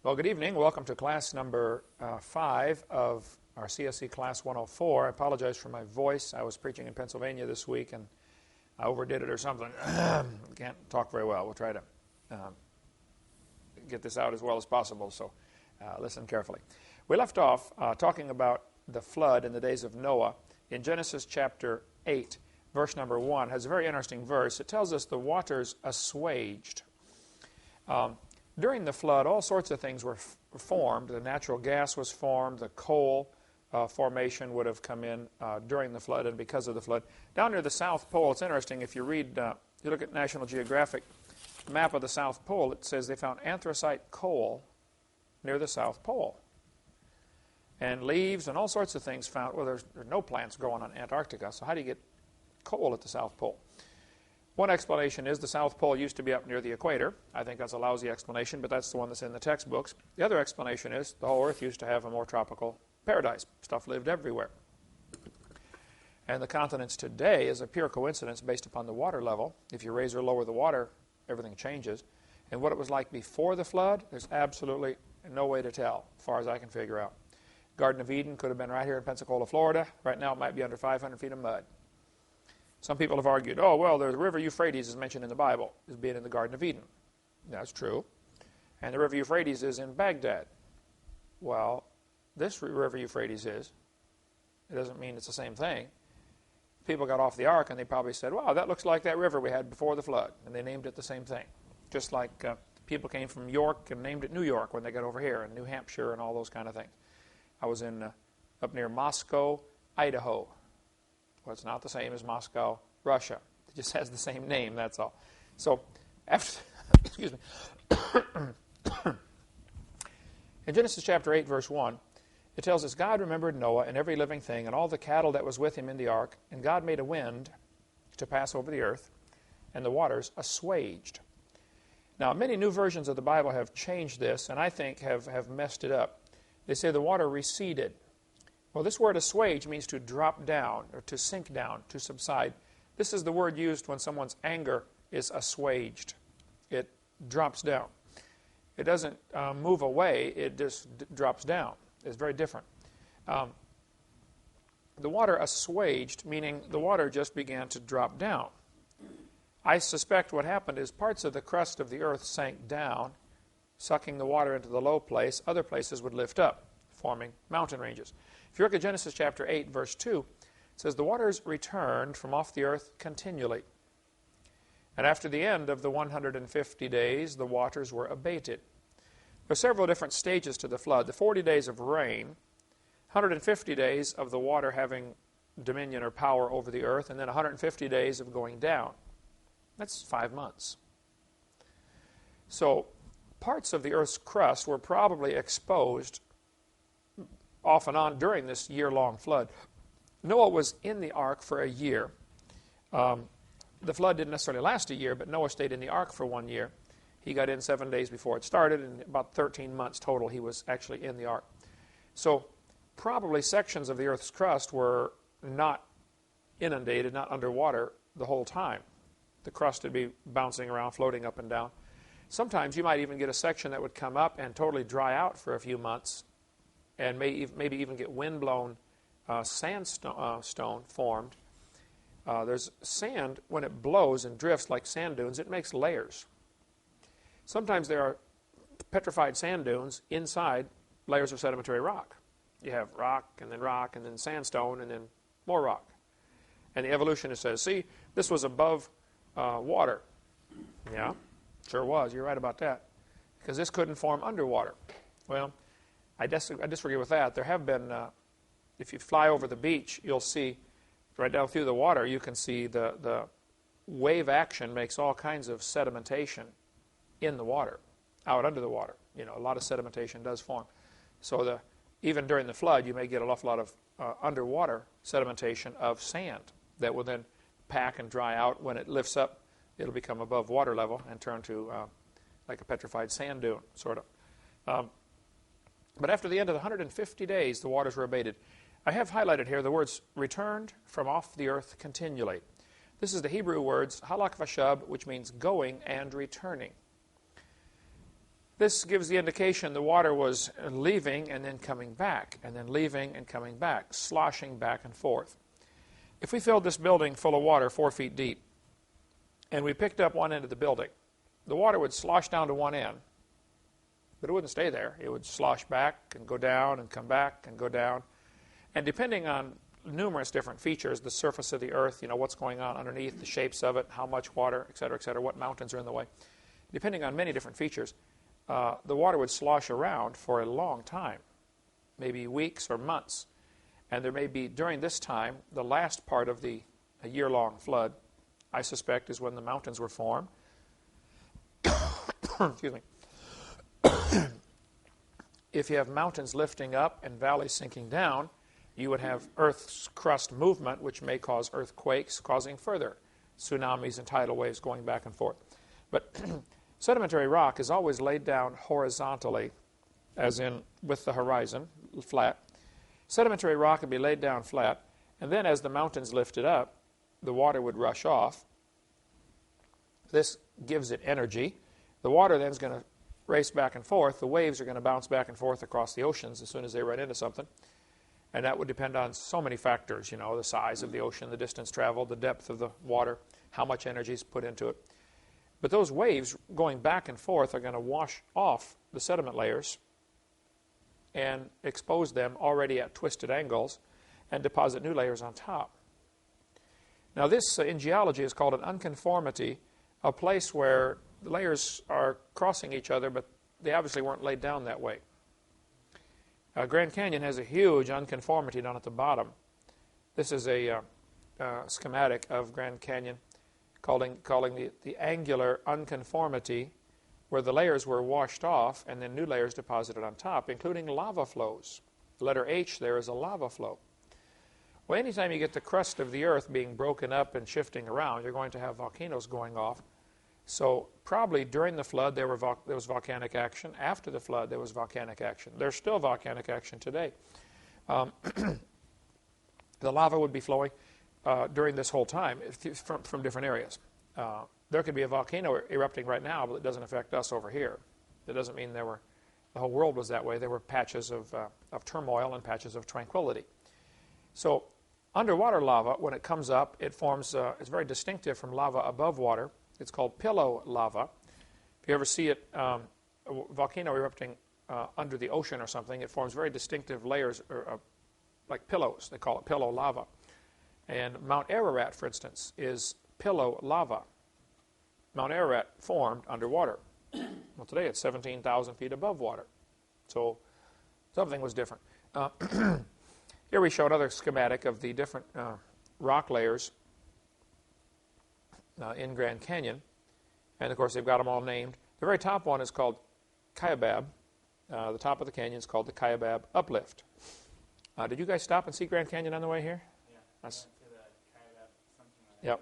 Well, good evening. Welcome to class number 5 of our CSE Class 104. I apologize for my voice. I was preaching in Pennsylvania this week and I overdid it or something. Can't talk very well. We'll try to get this out as well as possible, so listen carefully. We left off talking about the flood in the days of Noah in Genesis chapter 8, verse number 1. It has a very interesting verse. It tells us the waters assuaged. During the flood, all sorts of things were formed. The natural gas was formed. The coal formation would have come in during the flood and because of the flood. Down near the South Pole, it's interesting. If you read, you look at National Geographic map of the South Pole, it says they found anthracite coal near the South Pole. And leaves and all sorts of things found. Well, there's no plants growing on Antarctica, so how do you get coal at the South Pole? One explanation is the South Pole used to be up near the equator. I think that's a lousy explanation, but that's the one that's in the textbooks. The other explanation is the whole Earth used to have a more tropical paradise. Stuff lived everywhere. And the continents today is a pure coincidence based upon the water level. If you raise or lower the water, everything changes. And what it was like before the flood, there's absolutely no way to tell, as far as I can figure out. Garden of Eden could have been right here in Pensacola, Florida. Right now it might be under 500 feet of mud. Some people have argued, oh, well, the river Euphrates is mentioned in the Bible as being in the Garden of Eden. That's true. And the river Euphrates is in Baghdad. Well, this river Euphrates is. It doesn't mean it's the same thing. People got off the ark and they probably said, wow, that looks like that river we had before the flood. And they named it the same thing. Just like people came from York and named it New York when they got over here, and New Hampshire and all those kind of things. I was in up near Moscow, Idaho. Well, it's not the same as Moscow, Russia. It just has the same name, that's all. So, after, excuse me. In Genesis chapter 8, verse 1, it tells us, God remembered Noah and every living thing and all the cattle that was with him in the ark, and God made a wind to pass over the earth, and the waters assuaged. Now, many new versions of the Bible have changed this, and I think have messed it up. They say the water receded. Well, this word assuage means to drop down or to sink down, to subside. This is the word used when someone's anger is assuaged. It drops down. It doesn't move away, it just drops down. It's very different. The water assuaged, meaning the water just began to drop down. I suspect what happened is parts of the crust of the earth sank down, sucking the water into the low place. Other places would lift up, forming mountain ranges. If you look at Genesis chapter 8, verse 2, it says, the waters returned from off the earth continually. And after the end of the 150 days, the waters were abated. There are several different stages to the flood. The 40 days of rain, 150 days of the water having dominion or power over the earth, and then 150 days of going down. That's 5 months. So parts of the earth's crust were probably exposed off and on during this year-long flood. Noah was in the ark for a year. The flood didn't necessarily last a year, but Noah stayed in the ark for 1 year. He got in 7 days before it started, and about 13 months total he was actually in the ark. So probably sections of the earth's crust were not inundated, not underwater the whole time. The crust would be bouncing around, floating up and down. Sometimes you might even get a section that would come up and totally dry out for a few months, and maybe even get wind-blown sandstone formed. There's sand, when it blows and drifts like sand dunes, it makes layers. Sometimes there are petrified sand dunes inside layers of sedimentary rock. You have rock, and then sandstone, and then more rock. And the evolutionist says, see, this was above water. Yeah, sure was. You're right about that. Because this couldn't form underwater. Well, I disagree with that. There have been, if you fly over the beach, you'll see right down through the water, you can see the wave action makes all kinds of sedimentation in the water, out under the water. You know, a lot of sedimentation does form. So even during the flood, you may get an awful lot of underwater sedimentation of sand that will then pack and dry out. When it lifts up, it'll become above water level and turn to like a petrified sand dune, sort of. But after the end of the 150 days, the waters were abated. I have highlighted here the words returned from off the earth continually. This is the Hebrew words halak vashab, which means going and returning. This gives the indication the water was leaving and then coming back, and then leaving and coming back, sloshing back and forth. If we filled this building full of water 4 feet deep, and we picked up one end of the building, the water would slosh down to one end, but it wouldn't stay there. It would slosh back and go down and come back and go down. And depending on numerous different features, the surface of the earth, what's going on underneath, the shapes of it, how much water, et cetera, what mountains are in the way, depending on many different features, the water would slosh around for a long time, maybe weeks or months. And there may be, during this time, the last part of a year-long flood, I suspect, is when the mountains were formed. Excuse me. If you have mountains lifting up and valleys sinking down, you would have Earth's crust movement, which may cause earthquakes, causing further tsunamis and tidal waves going back and forth. But sedimentary rock is always laid down horizontally, as in with the horizon, flat. Sedimentary rock would be laid down flat, and then as the mountains lifted up, the water would rush off. This gives it energy. The water then is going to race back and forth. The waves are going to bounce back and forth across the oceans as soon as they run into something. And that would depend on so many factors, the size of the ocean, the distance traveled, the depth of the water, how much energy is put into it. But those waves going back and forth are going to wash off the sediment layers and expose them already at twisted angles and deposit new layers on top. Now this in geology is called an unconformity, a place where the layers are crossing each other, but they obviously weren't laid down that way. Grand Canyon has a huge unconformity down at the bottom. This is a schematic of Grand Canyon, calling the angular unconformity, where the layers were washed off and then new layers deposited on top, including lava flows. The letter H there is a lava flow. Well, anytime you get the crust of the earth being broken up and shifting around, you're going to have volcanoes going off. So probably during the flood there was volcanic action. After the flood there was volcanic action. There's still volcanic action today. The lava would be flowing during this whole time from different areas. There could be a volcano erupting right now, but it doesn't affect us over here. It doesn't mean the whole world was that way. There were patches of turmoil and patches of tranquility. So underwater lava, when it comes up, it forms, it's very distinctive from lava above water. It's called pillow lava. If you ever see it, a volcano erupting under the ocean or something, it forms very distinctive layers, like pillows. They call it pillow lava. And Mount Ararat, for instance, is pillow lava. Mount Ararat formed underwater. Well, today it's 17,000 feet above water. So something was different. Here we show another schematic of the different rock layers in Grand Canyon. And, of course, they've got them all named. The very top one is called Kaibab. The top of the canyon is called the Kaibab Uplift. Did you guys stop and see Grand Canyon on the way here? Yeah. That's, Yep.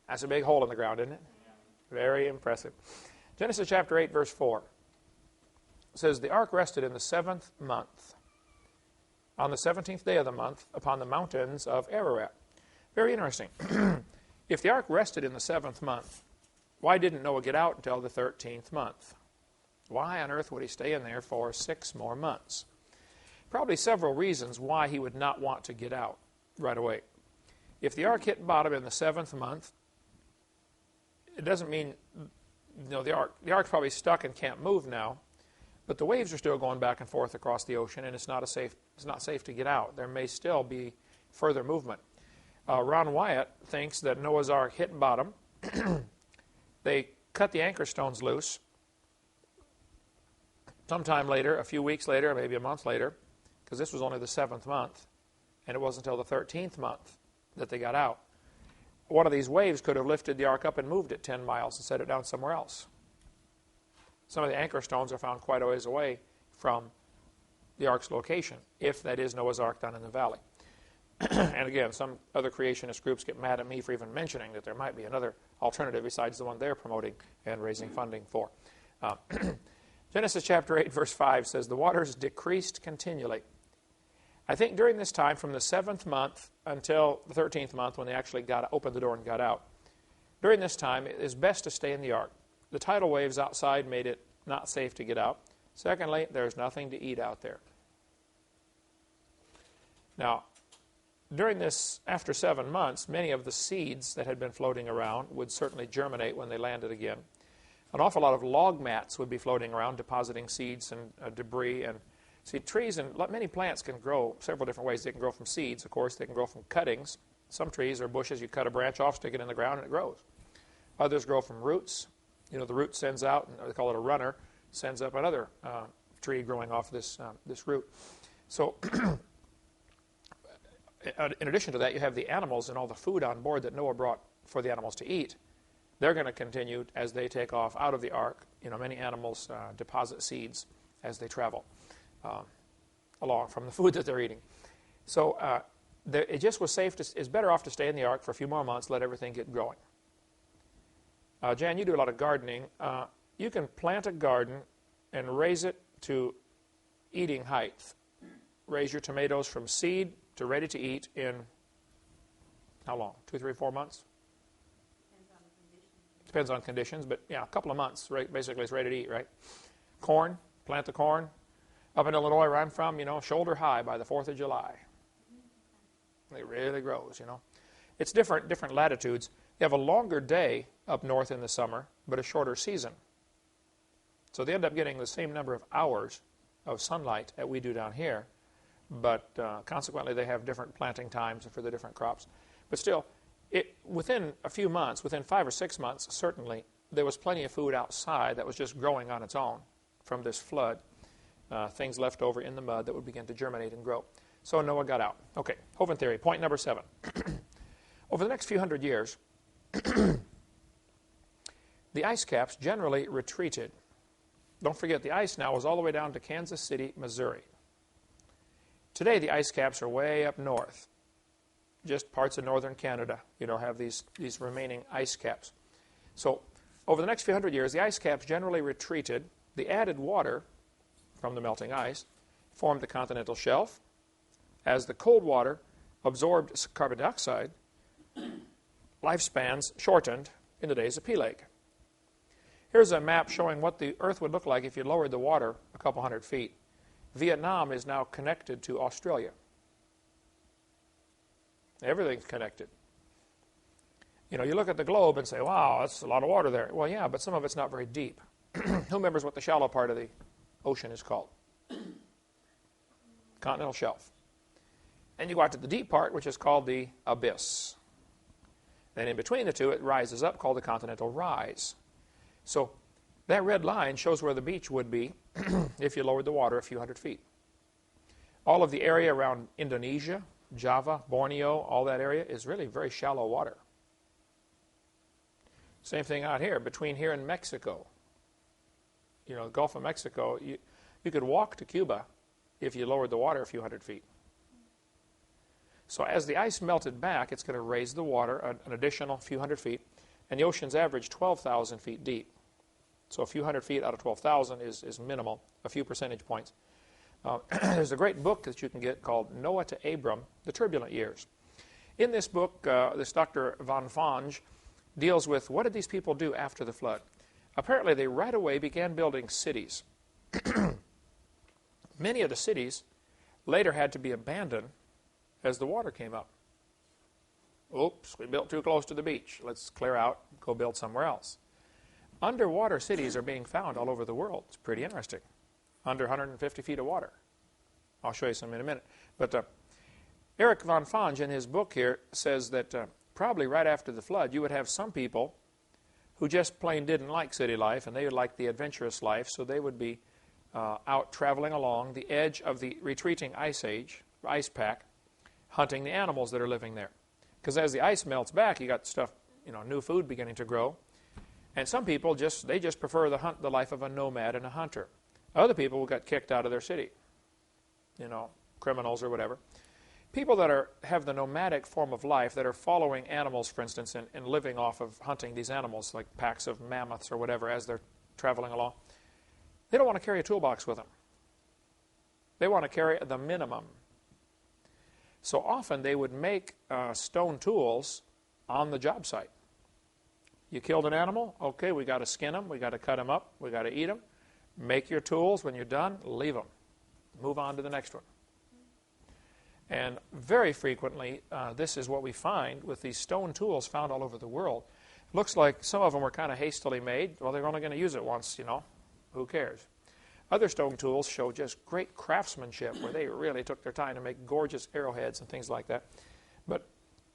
That's a big hole in the ground, isn't it? Yeah. Very impressive. Genesis chapter 8, verse 4. It says, the ark rested in the 7th month, on the 17th day of the month, upon the mountains of Ararat. Very interesting. If the ark rested in the 7th month, why didn't Noah get out until the 13th month? Why on earth would he stay in there for 6 more months? Probably several reasons why he would not want to get out right away. If the ark hit bottom in the 7th month, it doesn't mean the ark's probably stuck and can't move now, but the waves are still going back and forth across the ocean, and it's not safe to get out. There may still be further movement. Ron Wyatt thinks that Noah's ark hit bottom. They cut the anchor stones loose sometime later, a few weeks later, maybe a month later, because this was only the 7th month, and it wasn't until the 13th month that they got out. One of these waves could have lifted the ark up and moved it 10 miles and set it down somewhere else. Some of the anchor stones are found quite a ways away from the ark's location, if that is Noah's ark down in the valley. And again, some other creationist groups get mad at me for even mentioning that there might be another alternative besides the one they're promoting and raising funding for. Genesis chapter 8, verse 5 says, the waters decreased continually. I think during this time, from the 7th month until the 13th month, when they actually opened the door and got out, during this time, it is best to stay in the ark. The tidal waves outside made not safe to get out. Secondly, there's nothing to eat out there. Now, during this, after 7 months, many of the seeds that had been floating around would certainly germinate when they landed again. An awful lot of log mats would be floating around, depositing seeds and debris. And see, trees and many plants can grow several different ways. They can grow from seeds, of course. They can grow from cuttings. Some trees or bushes, you cut a branch off, stick it in the ground, and it grows. Others grow from roots. You know, the root sends out, and they call it a runner, sends up another tree growing off this root. So, in addition to that, you have the animals and all the food on board that Noah brought for the animals to eat. They're going to continue as they take off out of the ark. You know, many animals deposit seeds as they travel along from the food that they're eating. So it just was safe. It's better off to stay in the ark for a few more months, let everything get growing. Jan, you do a lot of gardening. You can plant a garden and raise it to eating height. Raise your tomatoes from seed to ready to eat in how long? 2, 3, 4 months? Depends on conditions, but yeah, a couple of months, right? Basically, it's ready to eat, right? Corn, plant the corn. Up in Illinois, where I'm from, you know, shoulder high by the 4th of July. It really grows, you know. It's different latitudes. They have a longer day up north in the summer, but a shorter season. So they end up getting the same number of hours of sunlight that we do down here, but consequently they have different planting times for the different crops. But still, within a few months, within 5 or 6 months, certainly, there was plenty of food outside that was just growing on its own from this flood. Things left over in the mud that would begin to germinate and grow. So Noah got out. Okay, Hovind theory, point number 7. Over the next few hundred years, the ice caps generally retreated. Don't forget, the ice now is all the way down to Kansas City, Missouri. Today, the ice caps are way up north. Just parts of northern Canada, you know, have these remaining ice caps. So over the next few hundred years, the ice caps generally retreated. The added water from the melting ice formed the continental shelf. As the cold water absorbed carbon dioxide, lifespans shortened in the days of Peleg. Here's a map showing what the Earth would look like if you lowered the water a couple hundred feet. Vietnam is now connected to Australia. Everything's connected. You know, you look at the globe and say, wow, that's a lot of water there. Well, yeah, but some of it's not very deep. Who remembers what the shallow part of the ocean is called? Continental shelf. And you go out to the deep part, which is called the abyss. Then in between the two, it rises up, called the continental rise. So that red line shows where the beach would be if you lowered the water a few hundred feet. All of the area around Indonesia, Java, Borneo, all that area is really very shallow water. Same thing out here, between here and Mexico. You know, the Gulf of Mexico, you could walk to Cuba if you lowered the water a few hundred feet. So as the ice melted back, it's going to raise the water an additional few hundred feet, and the ocean's average 12,000 feet deep. So a few hundred feet out of 12,000 is minimal, a few percentage points. There's a great book that you can get called Noah to Abram, The Turbulent Years. In this book, this Dr. Van Vange deals with what did these people do after the flood. Apparently, they right away began building cities. Many of the cities later had to be abandoned as the water came up. Oops, we built too close to the beach. Let's clear out, go build somewhere else. Underwater cities are being found all over the world. It's pretty interesting. Under 150 feet of water. I'll show you some in a minute. But Eric Van Vange, in his book here, says that probably right after the flood, you would have some people who just plain didn't like city life, and they would like the adventurous life, so they would be out traveling along the edge of the retreating ice pack, hunting the animals that are living there. Because as the ice melts back, you got stuff, you know, new food beginning to grow. And some people just prefer the life of a nomad and a hunter. Other people got kicked out of their city, you know, criminals or whatever. People that have the nomadic form of life, that are following animals, for instance, and living off of hunting these animals, like packs of mammoths or whatever, as they're traveling along, they don't want to carry a toolbox with them. They want to carry the minimum. So often they would make stone tools on the job site. You killed an animal? Okay, we got to skin them, we got to cut them up, we got to eat them. Make your tools. When you're done, leave them. Move on to the next one. And very frequently, this is what we find with these stone tools found all over the world. It looks like some of them were kind of hastily made. Well, they're only going to use it once, you know. Who cares? Other stone tools show just great craftsmanship where they really took their time to make gorgeous arrowheads and things like that. But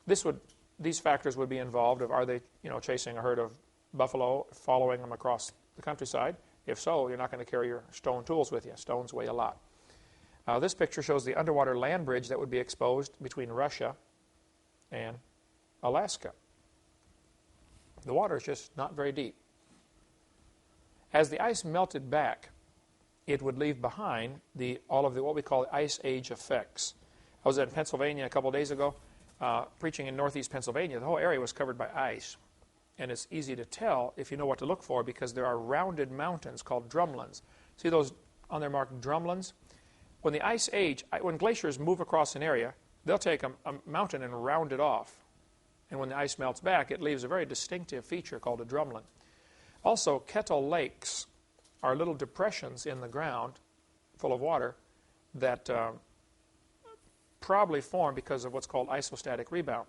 these factors would be involved of, are they, you know, chasing a herd of buffalo, following them across the countryside? If so, you're not going to carry your stone tools with you. Stones weigh a lot. This picture shows the underwater land bridge that would be exposed between Russia and Alaska. The water is just not very deep. As the ice melted back, it would leave behind all of what we call the Ice Age effects. I was in Pennsylvania a couple of days ago, preaching in northeast Pennsylvania. The whole area was covered by ice. And it's easy to tell if you know what to look for because there are rounded mountains called drumlins. See those on there marked drumlins? When the Ice Age, when glaciers move across an area, they'll take a mountain and round it off. And when the ice melts back, it leaves a very distinctive feature called a drumlin. Also, kettle lakes are little depressions in the ground full of water that probably form because of what's called isostatic rebound.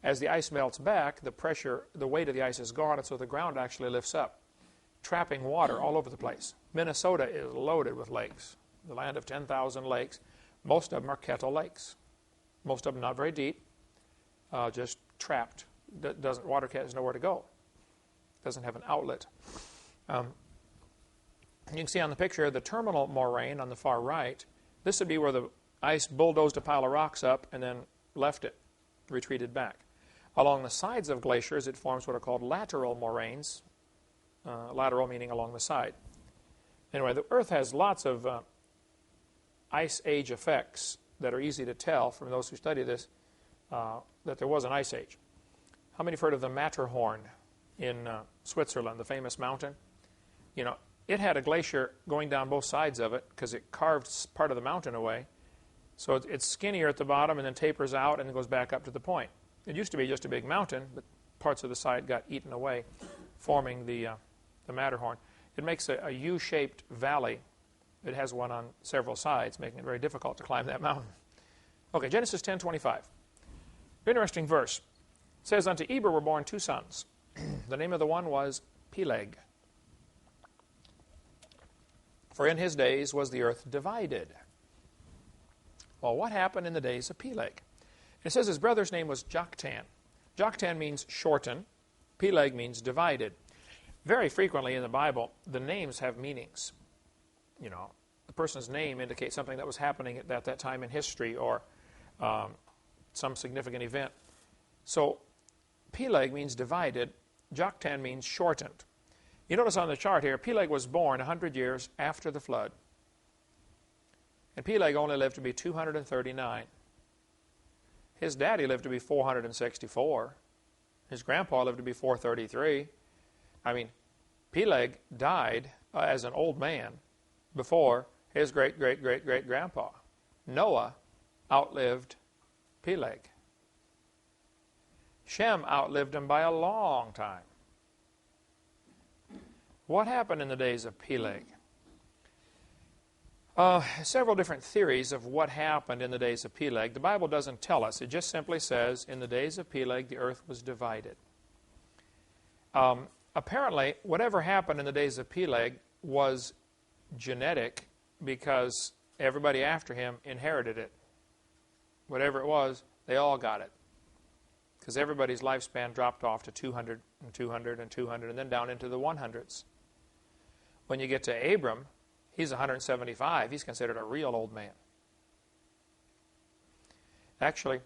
As the ice melts back, the pressure, the weight of the ice is gone, and so the ground actually lifts up, trapping water all over the place. Minnesota is loaded with lakes, the land of 10,000 lakes. Most of them are kettle lakes. Most of them not very deep, just trapped. Water has nowhere to go. Doesn't have an outlet. You can see on the picture the terminal moraine on the far right. This would be where the ice bulldozed a pile of rocks up and then left it, retreated back. Along the sides of glaciers, it forms what are called lateral moraines. Lateral meaning along the side. Anyway, the Earth has lots of ice age effects that are easy to tell from those who study this that there was an ice age. How many have heard of the Matterhorn in Switzerland, the famous mountain? You know, it had a glacier going down both sides of it because it carved part of the mountain away. So it's skinnier at the bottom and then tapers out and goes back up to the point. It used to be just a big mountain, but parts of the side got eaten away, forming the Matterhorn. It makes a U-shaped valley. It has one on several sides, making it very difficult to climb that mountain. Okay, Genesis 10:25. Interesting verse. It says, "Unto Eber were born two sons. The name of the one was Peleg. For in his days was the earth divided." Well, what happened in the days of Peleg? It says his brother's name was Joktan. Joktan means shorten. Peleg means divided. Very frequently in the Bible, the names have meanings. You know, the person's name indicates something that was happening at that time in history or some significant event. So Peleg means divided. Joktan means shortened. You notice on the chart here, Peleg was born 100 years after the flood. And Peleg only lived to be 239. His daddy lived to be 464. His grandpa lived to be 433. I mean, Peleg died as an old man before his great-great-great-great-grandpa. Noah outlived Peleg. Shem outlived him by a long time. What happened in the days of Peleg? Several different theories of what happened in the days of Peleg. The Bible doesn't tell us. It just simply says, in the days of Peleg, the earth was divided. Apparently, whatever happened in the days of Peleg was genetic because everybody after him inherited it. Whatever it was, they all got it. Because everybody's lifespan dropped off to 200 and 200 and 200 and then down into the 100s. When you get to Abram, he's 175. He's considered a real old man. Actually,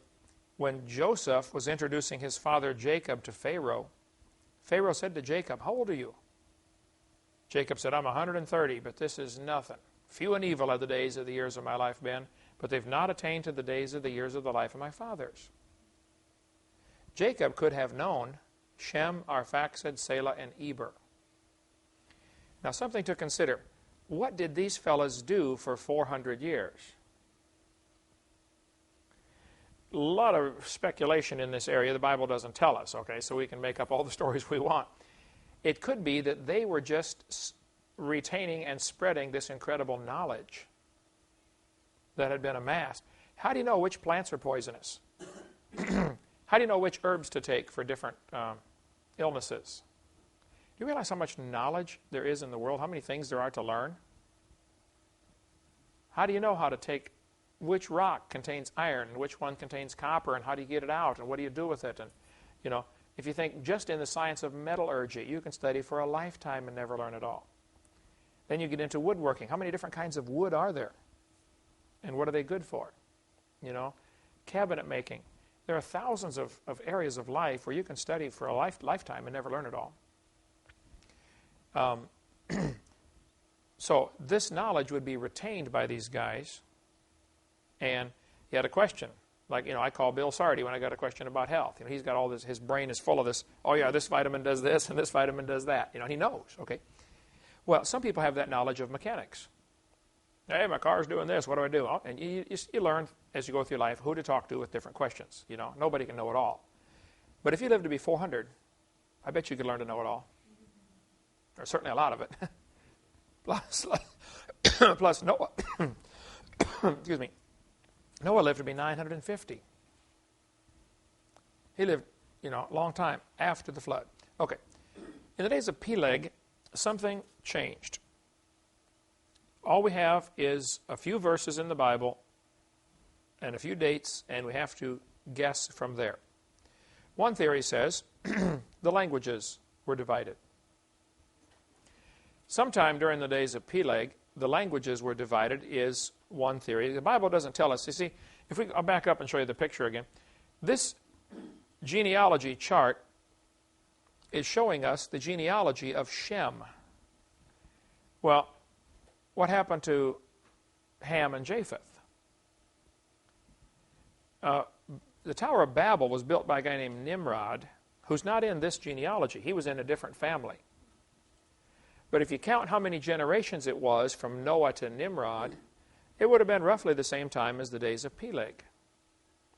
when Joseph was introducing his father Jacob to Pharaoh, Pharaoh said to Jacob, "How old are you?" Jacob said, "I'm 130, but this is nothing. Few and evil are the days of the years of my life been, but they've not attained to the days of the years of the life of my fathers." Jacob could have known Shem, Arphaxad, Selah, and Eber. Now, something to consider. What did these fellas do for 400 years? A lot of speculation in this area. The Bible doesn't tell us, okay, so we can make up all the stories we want. It could be that they were just retaining and spreading this incredible knowledge that had been amassed. How do you know which plants are poisonous? How do you know which herbs to take for different illnesses? Do you realize how much knowledge there is in the world? How many things there are to learn? How do you know how to take which rock contains iron and which one contains copper, and how do you get it out and what do you do with it? And if you think just in the science of metallurgy, you can study for a lifetime and never learn it all. Then you get into woodworking. How many different kinds of wood are there? And what are they good for? Cabinet making. There are thousands of areas of life where you can study for a lifetime and never learn it all. So this knowledge would be retained by these guys, and he had a question. Like, I call Bill Sardi when I got a question about health. He's got all this, his brain is full of this, oh yeah, this vitamin does this and this vitamin does that. He knows, okay? Well, some people have that knowledge of mechanics. Hey, my car's doing this, what do I do? Oh, and you learn as you go through life who to talk to with different questions. Nobody can know it all. But if you live to be 400, I bet you could learn to know it all. Or certainly a lot of it. Plus Noah, excuse me, Noah lived to be 950. He lived, a long time after the flood. Okay. In the days of Peleg, something changed. All we have is a few verses in the Bible and a few dates, and we have to guess from there. One theory says the languages were divided. Sometime during the days of Peleg, the languages were divided is one theory. The Bible doesn't tell us. You see, I'll back up and show you the picture again. This genealogy chart is showing us the genealogy of Shem. Well, what happened to Ham and Japheth? The Tower of Babel was built by a guy named Nimrod, who's not in this genealogy. He was in a different family. But if you count how many generations it was from Noah to Nimrod, it would have been roughly the same time as the days of Peleg.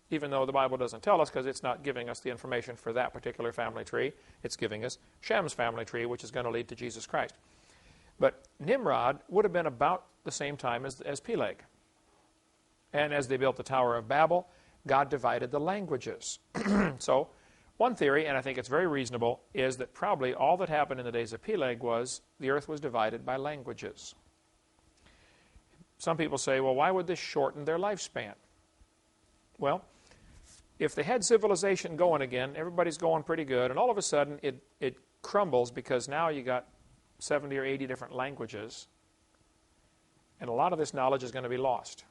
Even though the Bible doesn't tell us, because it's not giving us the information for that particular family tree, it's giving us Shem's family tree, which is going to lead to Jesus Christ. But Nimrod would have been about the same time as Peleg. And as they built the Tower of Babel, God divided the languages. So, one theory, and I think it's very reasonable, is that probably all that happened in the days of Peleg was the earth was divided by languages. Some people say, well, why would this shorten their lifespan? Well, if they had civilization going again, everybody's going pretty good, and all of a sudden it crumbles because now you got 70 or 80 different languages, and a lot of this knowledge is going to be lost.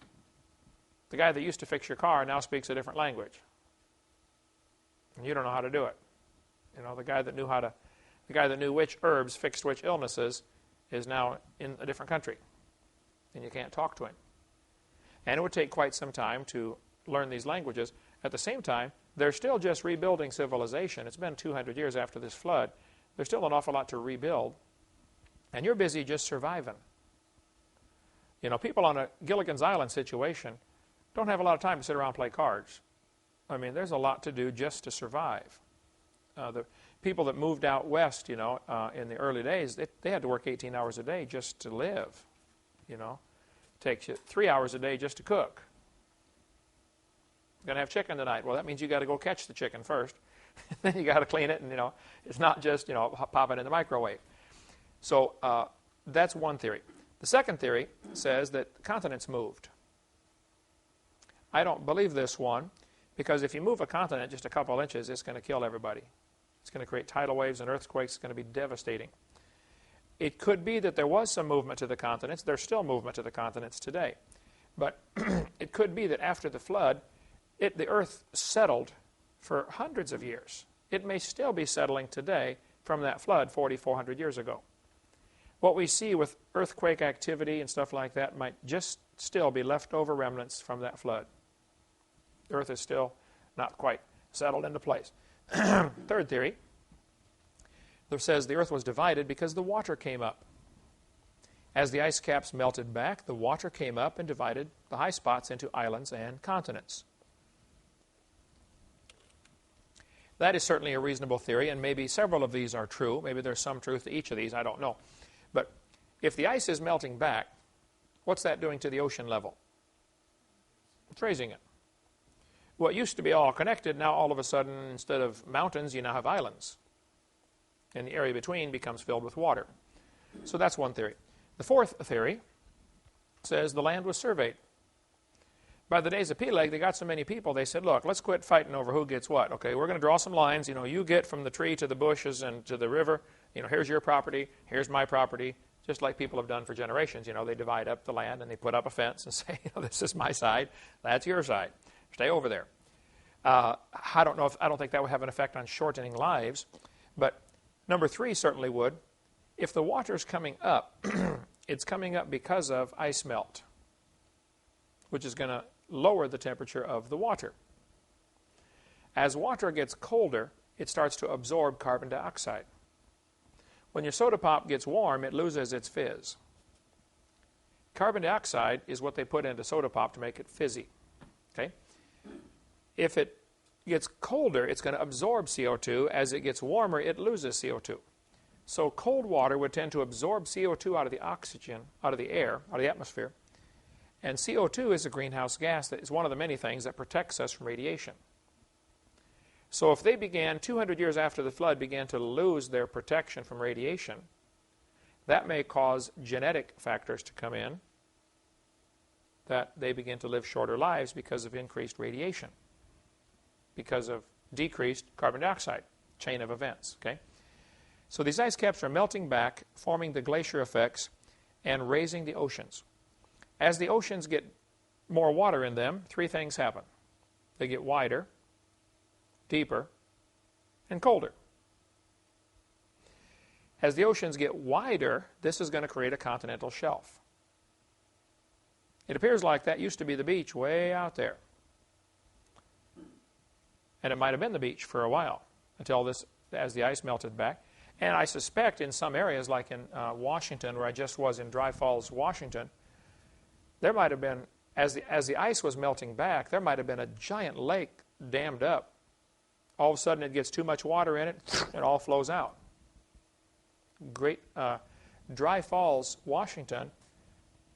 The guy that used to fix your car now speaks a different language. And you don't know how to do it. The guy that knew which herbs fixed which illnesses is now in a different country. And you can't talk to him. And it would take quite some time to learn these languages. At the same time, they're still just rebuilding civilization. It's been 200 years after this flood. There's still an awful lot to rebuild. And you're busy just surviving. People on a Gilligan's Island situation don't have a lot of time to sit around and play cards. I mean, there's a lot to do just to survive. The people that moved out west, in the early days, they had to work 18 hours a day just to live. It takes you 3 hours a day just to cook. You're going to have chicken tonight. Well, that means you got to go catch the chicken first. Then you got to clean it, and it's not just pop it in the microwave. So that's one theory. The second theory says that continents moved. I don't believe this one. Because if you move a continent just a couple inches, it's going to kill everybody. It's going to create tidal waves and earthquakes. It's going to be devastating. It could be that there was some movement to the continents. There's still movement to the continents today. But it could be that after the flood, the earth settled for hundreds of years. It may still be settling today from that flood 400 years ago. What we see with earthquake activity and stuff like that might just still be leftover remnants from that flood. The earth is still not quite settled into place. Third theory, that says the earth was divided because the water came up. As the ice caps melted back, the water came up and divided the high spots into islands and continents. That is certainly a reasonable theory, and maybe several of these are true. Maybe there's some truth to each of these, I don't know. But If the ice is melting back, what's that doing to the ocean level? It's raising it. What used to be all connected, now all of a sudden, instead of mountains, you now have islands. And the area between becomes filled with water. So that's one theory. The fourth theory says the land was surveyed. By the days of Peleg, they got so many people, they said, look, let's quit fighting over who gets what. Okay, we're going to draw some lines. You get from the tree to the bushes and to the river. Here's your property, here's my property. Just like people have done for generations. They divide up the land and they put up a fence and say, this is my side, that's your side. Stay over there. I don't think that would have an effect on shortening lives. But number 3 certainly would. If the water's coming up, it's coming up because of ice melt, which is going to lower the temperature of the water. As water gets colder, it starts to absorb carbon dioxide. When your soda pop gets warm, it loses its fizz. Carbon dioxide is what they put into soda pop to make it fizzy. Okay? If it gets colder, it's going to absorb CO2. As it gets warmer, it loses CO2. So cold water would tend to absorb CO2 out of the oxygen, out of the air, out of the atmosphere. And CO2 is a greenhouse gas that is one of the many things that protects us from radiation. So if they 200 years after the flood, began to lose their protection from radiation, that may cause genetic factors to come in, that they begin to live shorter lives because of increased radiation, because of decreased carbon dioxide, chain of events. Okay? So these ice caps are melting back, forming the glacier effects, and raising the oceans. As the oceans get more water in them, 3 things happen. They get wider, deeper, and colder. As the oceans get wider, this is going to create a continental shelf. It appears like that used to be the beach way out there. And it might have been the beach for a while, as the ice melted back. And I suspect in some areas, like in Washington, where I just was in Dry Falls, Washington, there might have been, as the ice was melting back, there might have been a giant lake dammed up. All of a sudden it gets too much water in it, it all flows out. Great Dry Falls, Washington,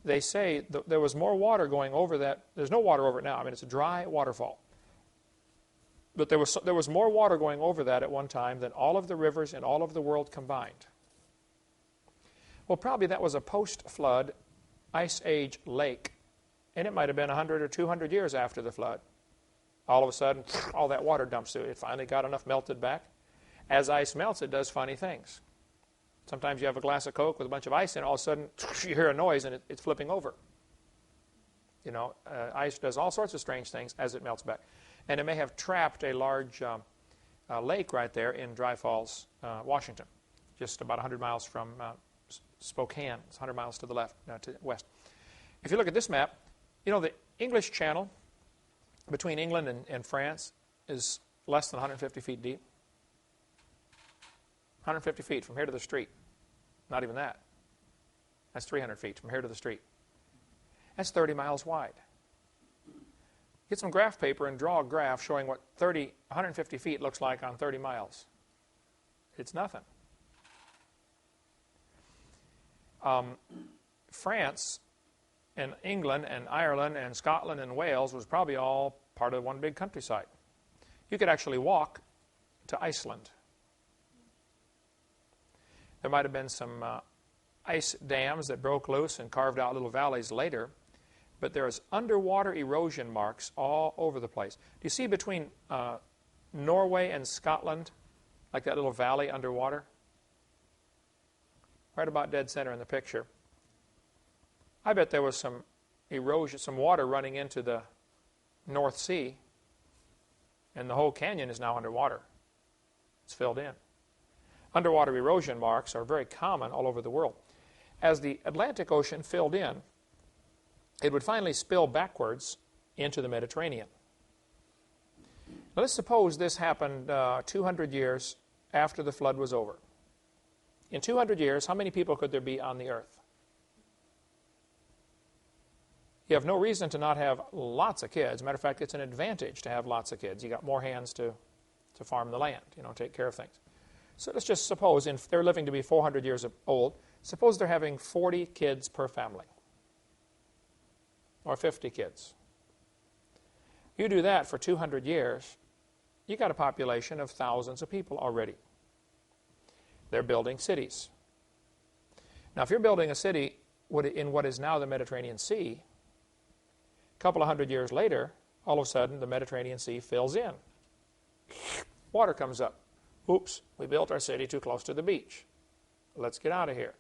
they say there was more water going over that. There's no water over it now. I mean, it's a dry waterfall. But there was more water going over that at one time than all of the rivers in all of the world combined. Well, probably that was a post-flood ice age lake, and it might have been 100 or 200 years after the flood. All of a sudden, all that water dumps through. It finally got enough melted back. As ice melts, it does funny things. Sometimes you have a glass of Coke with a bunch of ice in it, all of a sudden you hear a noise and it's flipping over. Ice does all sorts of strange things as it melts back. And it may have trapped a large lake right there in Dry Falls, Washington, just about 100 miles from Spokane. It's 100 miles to the left, to the west. If you look at this map, the English Channel between England and France is less than 150 feet deep. 150 feet from here to the street. Not even that. That's 300 feet from here to the street. That's 30 miles wide. Get some graph paper and draw a graph showing what 150 feet looks like on 30 miles. It's nothing. France and England and Ireland and Scotland and Wales was probably all part of one big countryside. You could actually walk to Iceland. There might have been some ice dams that broke loose and carved out little valleys later, but there's underwater erosion marks all over the place. Do you see between Norway and Scotland, like that little valley underwater? Right about dead center in the picture. I bet there was some erosion, some water running into the North Sea, and the whole canyon is now underwater. It's filled in. Underwater erosion marks are very common all over the world. As the Atlantic Ocean filled in, it would finally spill backwards into the Mediterranean. Now, let's suppose this happened 200 years after the flood was over. In 200 years, how many people could there be on the earth? You have no reason to not have lots of kids. As a matter of fact, it's an advantage to have lots of kids. You got more hands to farm the land, take care of things. So let's just suppose they're living to be 400 years old. Suppose they're having 40 kids per family, or 50 kids. You do that for 200 years, you got a population of thousands of people already. They're building cities. Now, if you're building a city in what is now the Mediterranean Sea, a couple of hundred years later, all of a sudden, the Mediterranean Sea fills in. Water comes up. Oops, we built our city too close to the beach. Let's get out of here.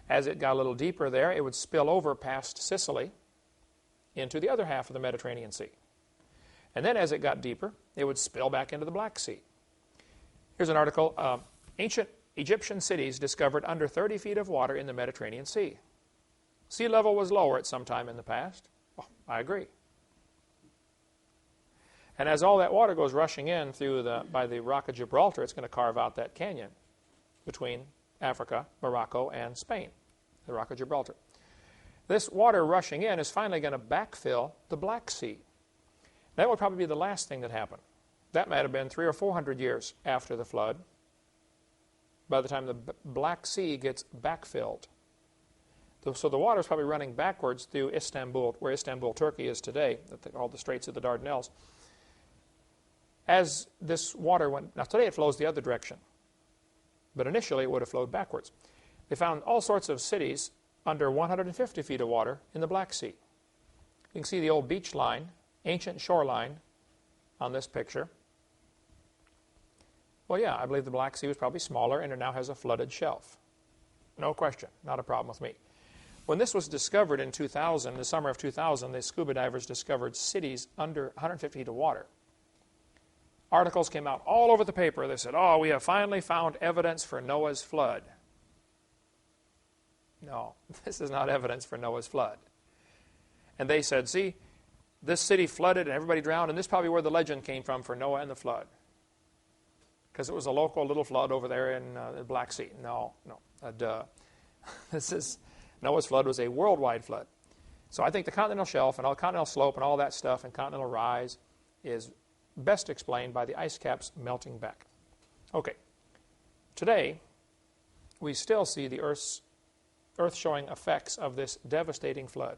As it got a little deeper there, it would spill over past Sicily into the other half of the Mediterranean Sea. And then as it got deeper, it would spill back into the Black Sea. Here's an article, Ancient Egyptian cities discovered under 30 feet of water in the Mediterranean Sea. Sea level was lower at some time in the past. Oh, I agree. And as all that water goes rushing in by the Rock of Gibraltar, it's going to carve out that canyon between Africa, Morocco, and Spain, the Rock of Gibraltar. This water rushing in is finally going to backfill the Black Sea. That will probably be the last thing that happened. That might have been 300 or 400 years after the flood, by the time the Black Sea gets backfilled. So the water is probably running backwards through Istanbul, where Istanbul, Turkey is today, called the Straits of the Dardanelles. As this water went, now today it flows the other direction, but initially it would have flowed backwards. They found all sorts of cities under 150 feet of water in the Black Sea. You can see the old beach line, ancient shoreline on this picture. Well, yeah, I believe the Black Sea was probably smaller and it now has a flooded shelf. No question, not a problem with me. When this was discovered in 2000, the summer of 2000, the scuba divers discovered cities under 150 feet of water. Articles came out all over the paper. They said, oh, we have finally found evidence for Noah's flood. No, this is not evidence for Noah's flood. And they said, see, this city flooded and everybody drowned, and this is probably where the legend came from for Noah and the flood. Because it was a local little flood over there in the Black Sea. No, duh. Noah's flood was a worldwide flood. So I think the continental shelf and all continental slope and all that stuff and continental rise is best explained by the ice caps melting back. Okay. Today, we still see the earth showing effects of this devastating flood.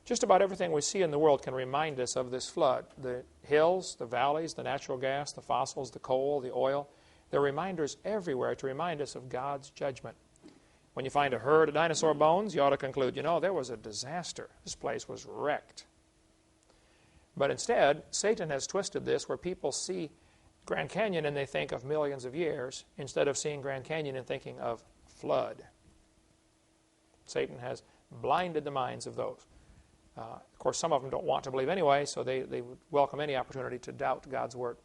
Just about everything we see in the world can remind us of this flood. The hills, the valleys, the natural gas, the fossils, the coal, the oil. There are reminders everywhere to remind us of God's judgment. When you find a herd of dinosaur bones, you ought to conclude, there was a disaster. This place was wrecked. But instead, Satan has twisted this where people see Grand Canyon and they think of millions of years instead of seeing Grand Canyon and thinking of flood. Satan has blinded the minds of those. Of course, some of them don't want to believe anyway, so they would welcome any opportunity to doubt God's Word.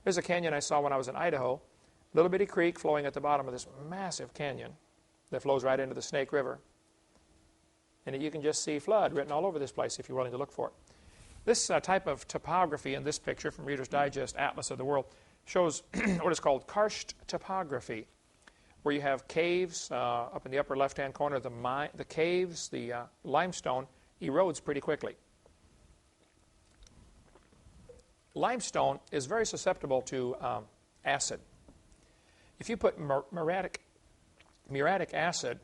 There's a canyon I saw when I was in Idaho, a little bitty creek flowing at the bottom of this massive canyon that flows right into the Snake River. And you can just see flood written all over this place if you're willing to look for it. This type of topography in this picture from Reader's Digest Atlas of the World shows what is called karst topography, where you have caves up in the upper left-hand corner. The caves, the limestone, erodes pretty quickly. Limestone is very susceptible to acid. If you put muriatic acid,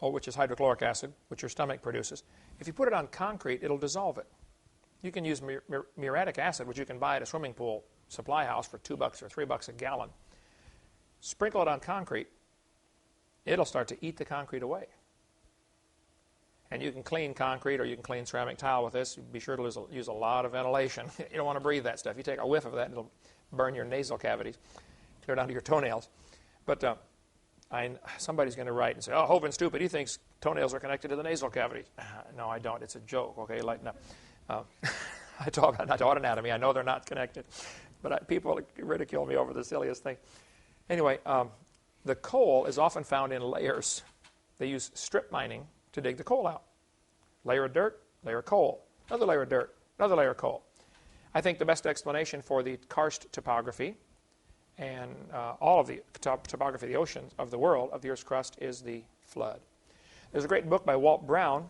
which is hydrochloric acid, which your stomach produces, if you put it on concrete, it'll dissolve it. You can use muriatic acid, which you can buy at a swimming pool supply house for $2 or $3 a gallon. Sprinkle it on concrete, it'll start to eat the concrete away. And you can clean concrete or you can clean ceramic tile with this. Be sure to use a lot of ventilation. You don't want to breathe that stuff. You take a whiff of that and it'll burn your nasal cavities, clear down to your toenails. But somebody's going to write and say, oh, Hovind stupid. He thinks toenails are connected to the nasal cavities. No, I don't. It's a joke. Okay, lighten up. I taught anatomy. I know they're not connected. But people ridicule me over the silliest thing. Anyway, the coal is often found in layers. They use strip mining to dig the coal out. Layer of dirt, layer of coal. Another layer of dirt, another layer of coal. I think the best explanation for the karst topography and all of the topography of the oceans, of the world, of the Earth's crust, is the flood. There's a great book by Walt Brown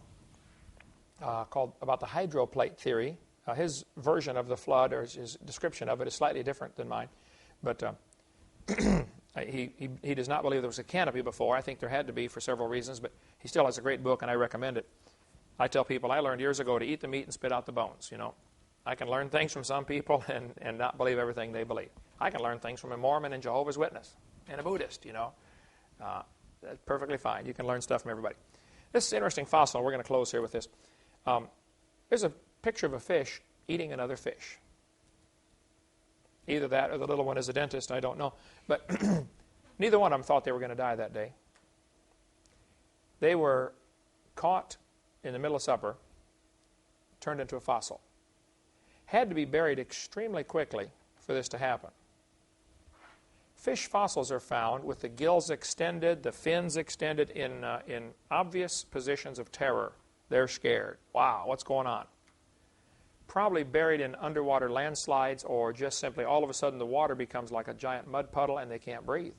called about the hydroplate theory. His version of the flood, or his description of it, is slightly different than mine. But He does not believe there was a canopy before. I think there had to be for several reasons, but he still has a great book, and I recommend it. I tell people I learned years ago to eat the meat and spit out the bones. I can learn things from some people and not believe everything they believe. I can learn things from a Mormon and Jehovah's Witness and a Buddhist. That's perfectly fine. You can learn stuff from everybody. This is an interesting fossil. We're going to close here with this. There's a picture of a fish eating another fish. Either that or the little one is a dentist, I don't know. But neither one of them thought they were going to die that day. They were caught in the middle of supper, turned into a fossil. Had to be buried extremely quickly for this to happen. Fish fossils are found with the gills extended, the fins extended in obvious positions of terror. They're scared. Wow, what's going on? Probably buried in underwater landslides, or just simply all of a sudden the water becomes like a giant mud puddle and they can't breathe.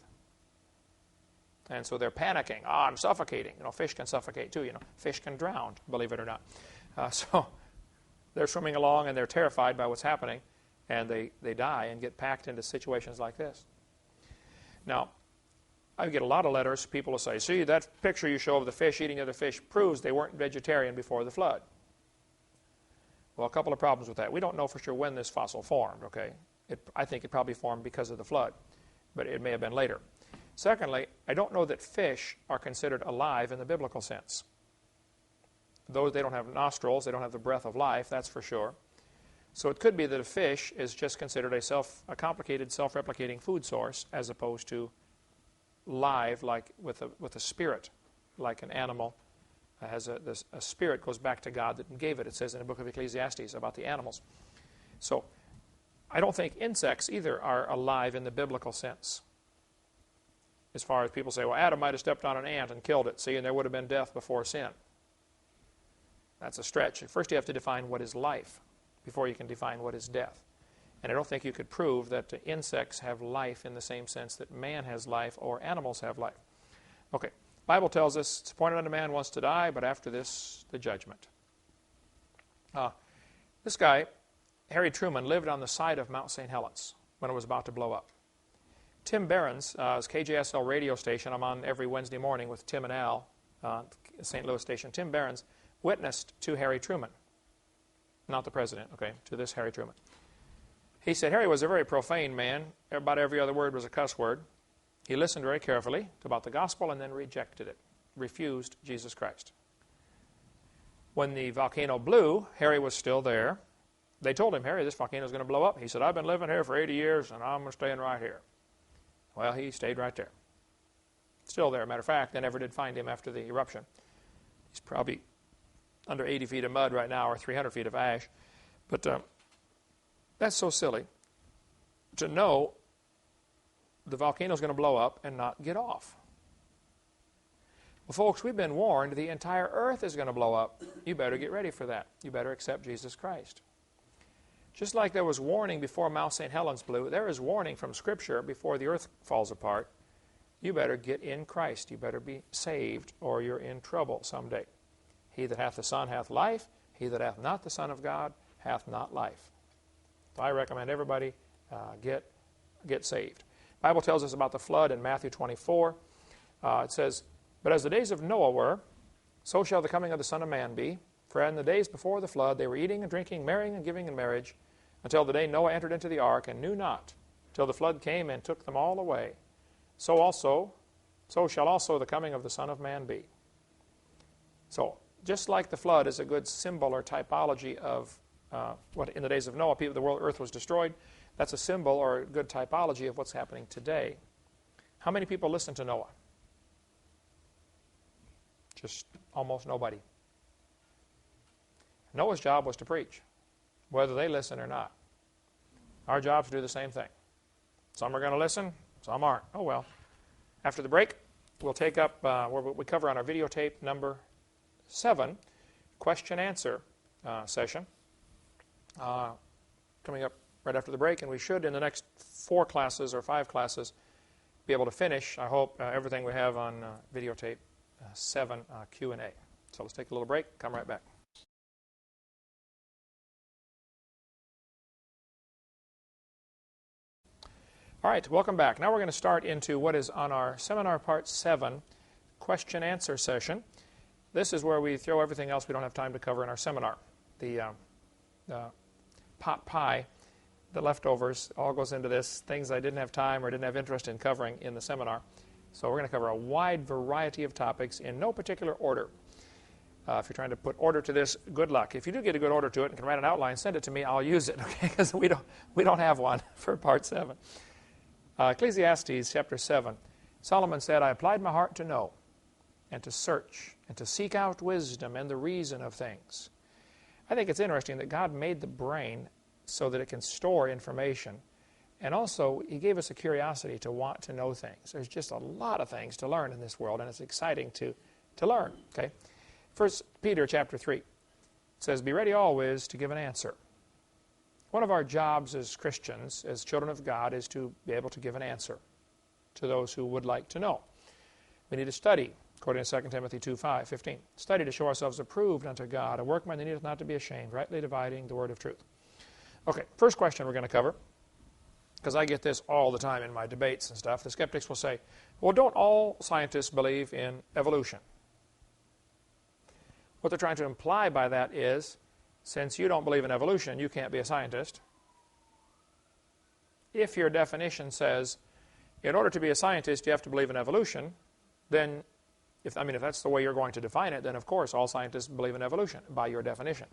And so they're panicking. I'm suffocating. Fish can suffocate too. Fish can drown, believe it or not. So they're swimming along and they're terrified by what's happening, and they die and get packed into situations like this. Now, I get a lot of letters. People will say, see, that picture you show of the fish eating other fish proves they weren't vegetarian before the flood. Well, a couple of problems with that. We don't know for sure when this fossil formed, okay? I think it probably formed because of the flood, but it may have been later. Secondly, I don't know that fish are considered alive in the biblical sense. Though they don't have nostrils, they don't have the breath of life, that's for sure. So it could be that a fish is just considered a complicated, self-replicating food source, as opposed to live, like with a spirit, like an animal has a spirit goes back to God that gave it. It says in the book of Ecclesiastes about the animals. So I don't think insects either are alive in the biblical sense. As far as people say, well, Adam might have stepped on an ant and killed it, see, and there would have been death before sin. That's a stretch. First you have to define what is life before you can define what is death. And I don't think you could prove that insects have life in the same sense that man has life or animals have life. Okay. Bible tells us it's appointed unto man once to die, but after this, the judgment. This guy, Harry Truman, lived on the side of Mount St. Helens when it was about to blow up. Tim Barron's KJSL radio station, I'm on every Wednesday morning with Tim and Al, St. Louis station. Tim Barron's witnessed to Harry Truman, not the president, okay, to this Harry Truman. He said Harry was a very profane man. About every other word was a cuss word. He listened very carefully about the gospel and then rejected it, refused Jesus Christ. When the volcano blew, Harry was still there. They told him, Harry, this volcano is going to blow up. He said, I've been living here for 80 years and I'm staying right here. Well, he stayed right there. Still there. Matter of fact, they never did find him after the eruption. He's probably under 80 feet of mud right now, or 300 feet of ash. But that's so silly to know the volcano is going to blow up and not get off. Well, folks, we've been warned the entire earth is going to blow up. You better get ready for that. You better accept Jesus Christ. Just like there was warning before Mount St. Helens blew, there is warning from Scripture before the earth falls apart. You better get in Christ. You better be saved, or you're in trouble someday. He that hath the Son hath life. He that hath not the Son of God hath not life. So I recommend everybody get saved. The Bible tells us about the flood in Matthew 24. It says, but as the days of Noah were, so shall the coming of the Son of Man be. For in the days before the flood they were eating and drinking, marrying and giving in marriage, until the day Noah entered into the ark, and knew not, till the flood came and took them all away. So shall also the coming of the Son of Man be. So, just like the flood is a good symbol or typology of what in the days of Noah, the earth was destroyed, that's a symbol or a good typology of what's happening today. How many people listen to Noah? Just almost nobody. Noah's job was to preach, whether they listen or not. Our job is to do the same thing. Some are going to listen, some aren't. Oh well. After the break, we'll take up what we cover on our videotape number 7, question-answer session, coming up right after the break, and we should, in the next 4 classes or 5 classes, be able to finish, I hope, everything we have on videotape 7 Q&A. So let's take a little break, come right back. All right, welcome back. Now we're going to start into what is on our seminar part 7, question-answer session. This is where we throw everything else we don't have time to cover in our seminar. The pot pie, the leftovers, all goes into this, things I didn't have time or didn't have interest in covering in the seminar. So we're going to cover a wide variety of topics in no particular order. If you're trying to put order to this, good luck. If you do get a good order to it and can write an outline, send it to me. I'll use it, okay? Because we don't have one for part 7. Ecclesiastes chapter 7. Solomon said, I applied my heart to know and to search and to seek out wisdom and the reason of things. I think it's interesting that God made the brain so that it can store information. And also, He gave us a curiosity to want to know things. There's just a lot of things to learn in this world, and it's exciting to learn, okay? 1 Peter chapter 3 says, be ready always to give an answer. One of our jobs as Christians, as children of God, is to be able to give an answer to those who would like to know. We need to study, according to 2 Timothy 2:15. Study to show ourselves approved unto God, a workman that needeth not to be ashamed, rightly dividing the word of truth. Okay, first question we're going to cover, because I get this all the time in my debates and stuff. The skeptics will say, well, don't all scientists believe in evolution? What they're trying to imply by that is, since you don't believe in evolution, you can't be a scientist. If your definition says, in order to be a scientist, you have to believe in evolution, then, if that's the way you're going to define it, then of course all scientists believe in evolution, by your definition.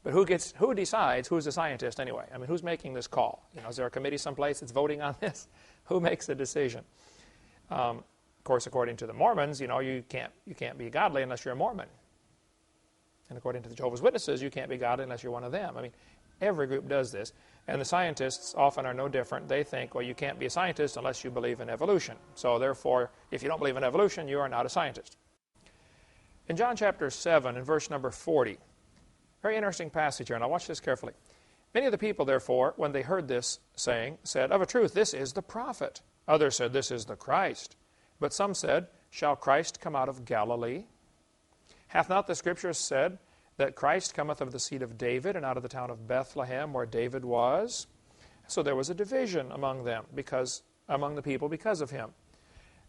But who decides who's a scientist anyway? I mean, who's making this call? Is there a committee someplace that's voting on this? Who makes the decision? Of course, according to the Mormons, you can't be godly unless you're a Mormon. And according to the Jehovah's Witnesses, you can't be godly unless you're one of them. I mean, every group does this. And the scientists often are no different. They think, well, you can't be a scientist unless you believe in evolution. So therefore, if you don't believe in evolution, you are not a scientist. In John chapter 7, in verse number 40, very interesting passage here, and I'll watch this carefully. Many of the people, therefore, when they heard this saying, said, of a truth, this is the prophet. Others said, this is the Christ. But some said, shall Christ come out of Galilee? Hath not the Scripture said that Christ cometh of the seed of David and out of the town of Bethlehem where David was? So there was a division among them, among the people because of him.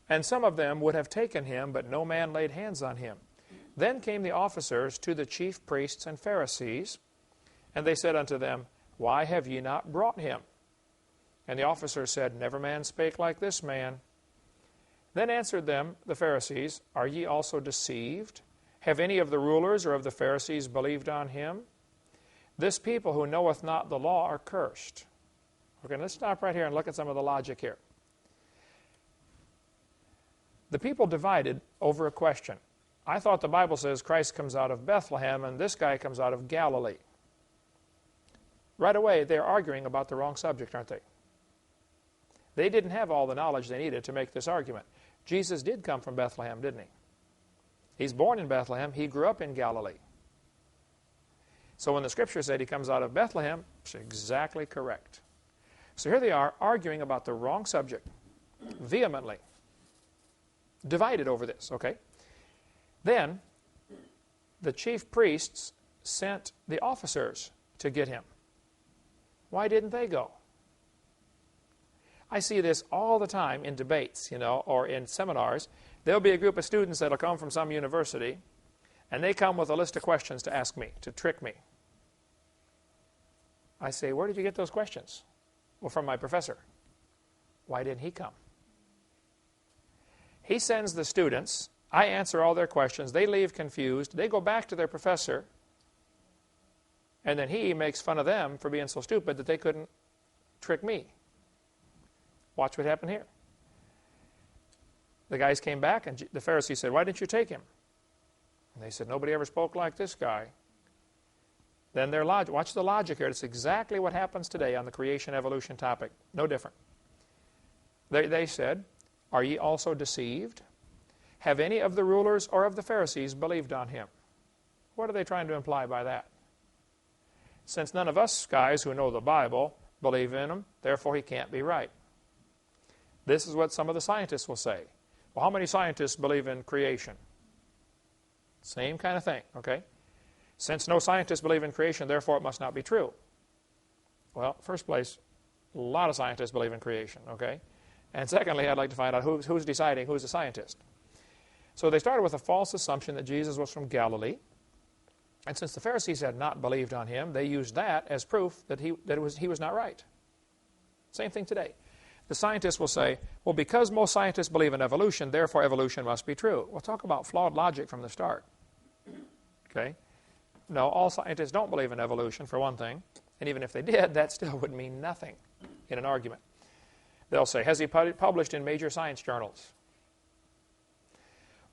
And some of them would have taken him, but no man laid hands on him. Then came the officers to the chief priests and Pharisees, and they said unto them, why have ye not brought him? And the officers said, never man spake like this man. Then answered them the Pharisees, are ye also deceived? Have any of the rulers or of the Pharisees believed on him? This people who knoweth not the law are cursed. Okay, let's stop right here and look at some of the logic here. The people divided over a question. I thought the Bible says Christ comes out of Bethlehem and this guy comes out of Galilee. Right away, they're arguing about the wrong subject, aren't they? They didn't have all the knowledge they needed to make this argument. Jesus did come from Bethlehem, didn't he? He's born in Bethlehem. He grew up in Galilee. So when the Scripture said he comes out of Bethlehem, it's exactly correct. So here they are arguing about the wrong subject, vehemently, divided over this, okay? Then the chief priests sent the officers to get him. Why didn't they go? I see this all the time in debates, or in seminars. There'll be a group of students that'll come from some university, and they come with a list of questions to ask me, to trick me. I say, where did you get those questions? Well, from my professor. Why didn't he come? He sends the students. I answer all their questions. They leave confused. They go back to their professor, and then he makes fun of them for being so stupid that they couldn't trick me. Watch what happened here. The guys came back, and the Pharisees said, why didn't you take him? And they said, nobody ever spoke like this guy. Then their logic, watch the logic here. It's exactly what happens today on the creation evolution topic. No different. They said, are ye also deceived? Have any of the rulers or of the Pharisees believed on him? What are they trying to imply by that? Since none of us guys who know the Bible believe in him, therefore he can't be right. This is what some of the scientists will say. Well, how many scientists believe in creation? Same kind of thing, okay? Since no scientists believe in creation, therefore it must not be true. Well, first place, A lot of scientists believe in creation, okay? And secondly, I'd like to find out who's deciding who's a scientist. So they started with a false assumption that Jesus was from Galilee. And since the Pharisees had not believed on him, they used that as proof that he was not right. Same thing today. The scientists will say, well, because most scientists believe in evolution, therefore evolution must be true. We'll talk about flawed logic from the start. Okay? No, all scientists don't believe in evolution, for one thing. And even if they did, that still would mean nothing in an argument. They'll say, has he published in major science journals?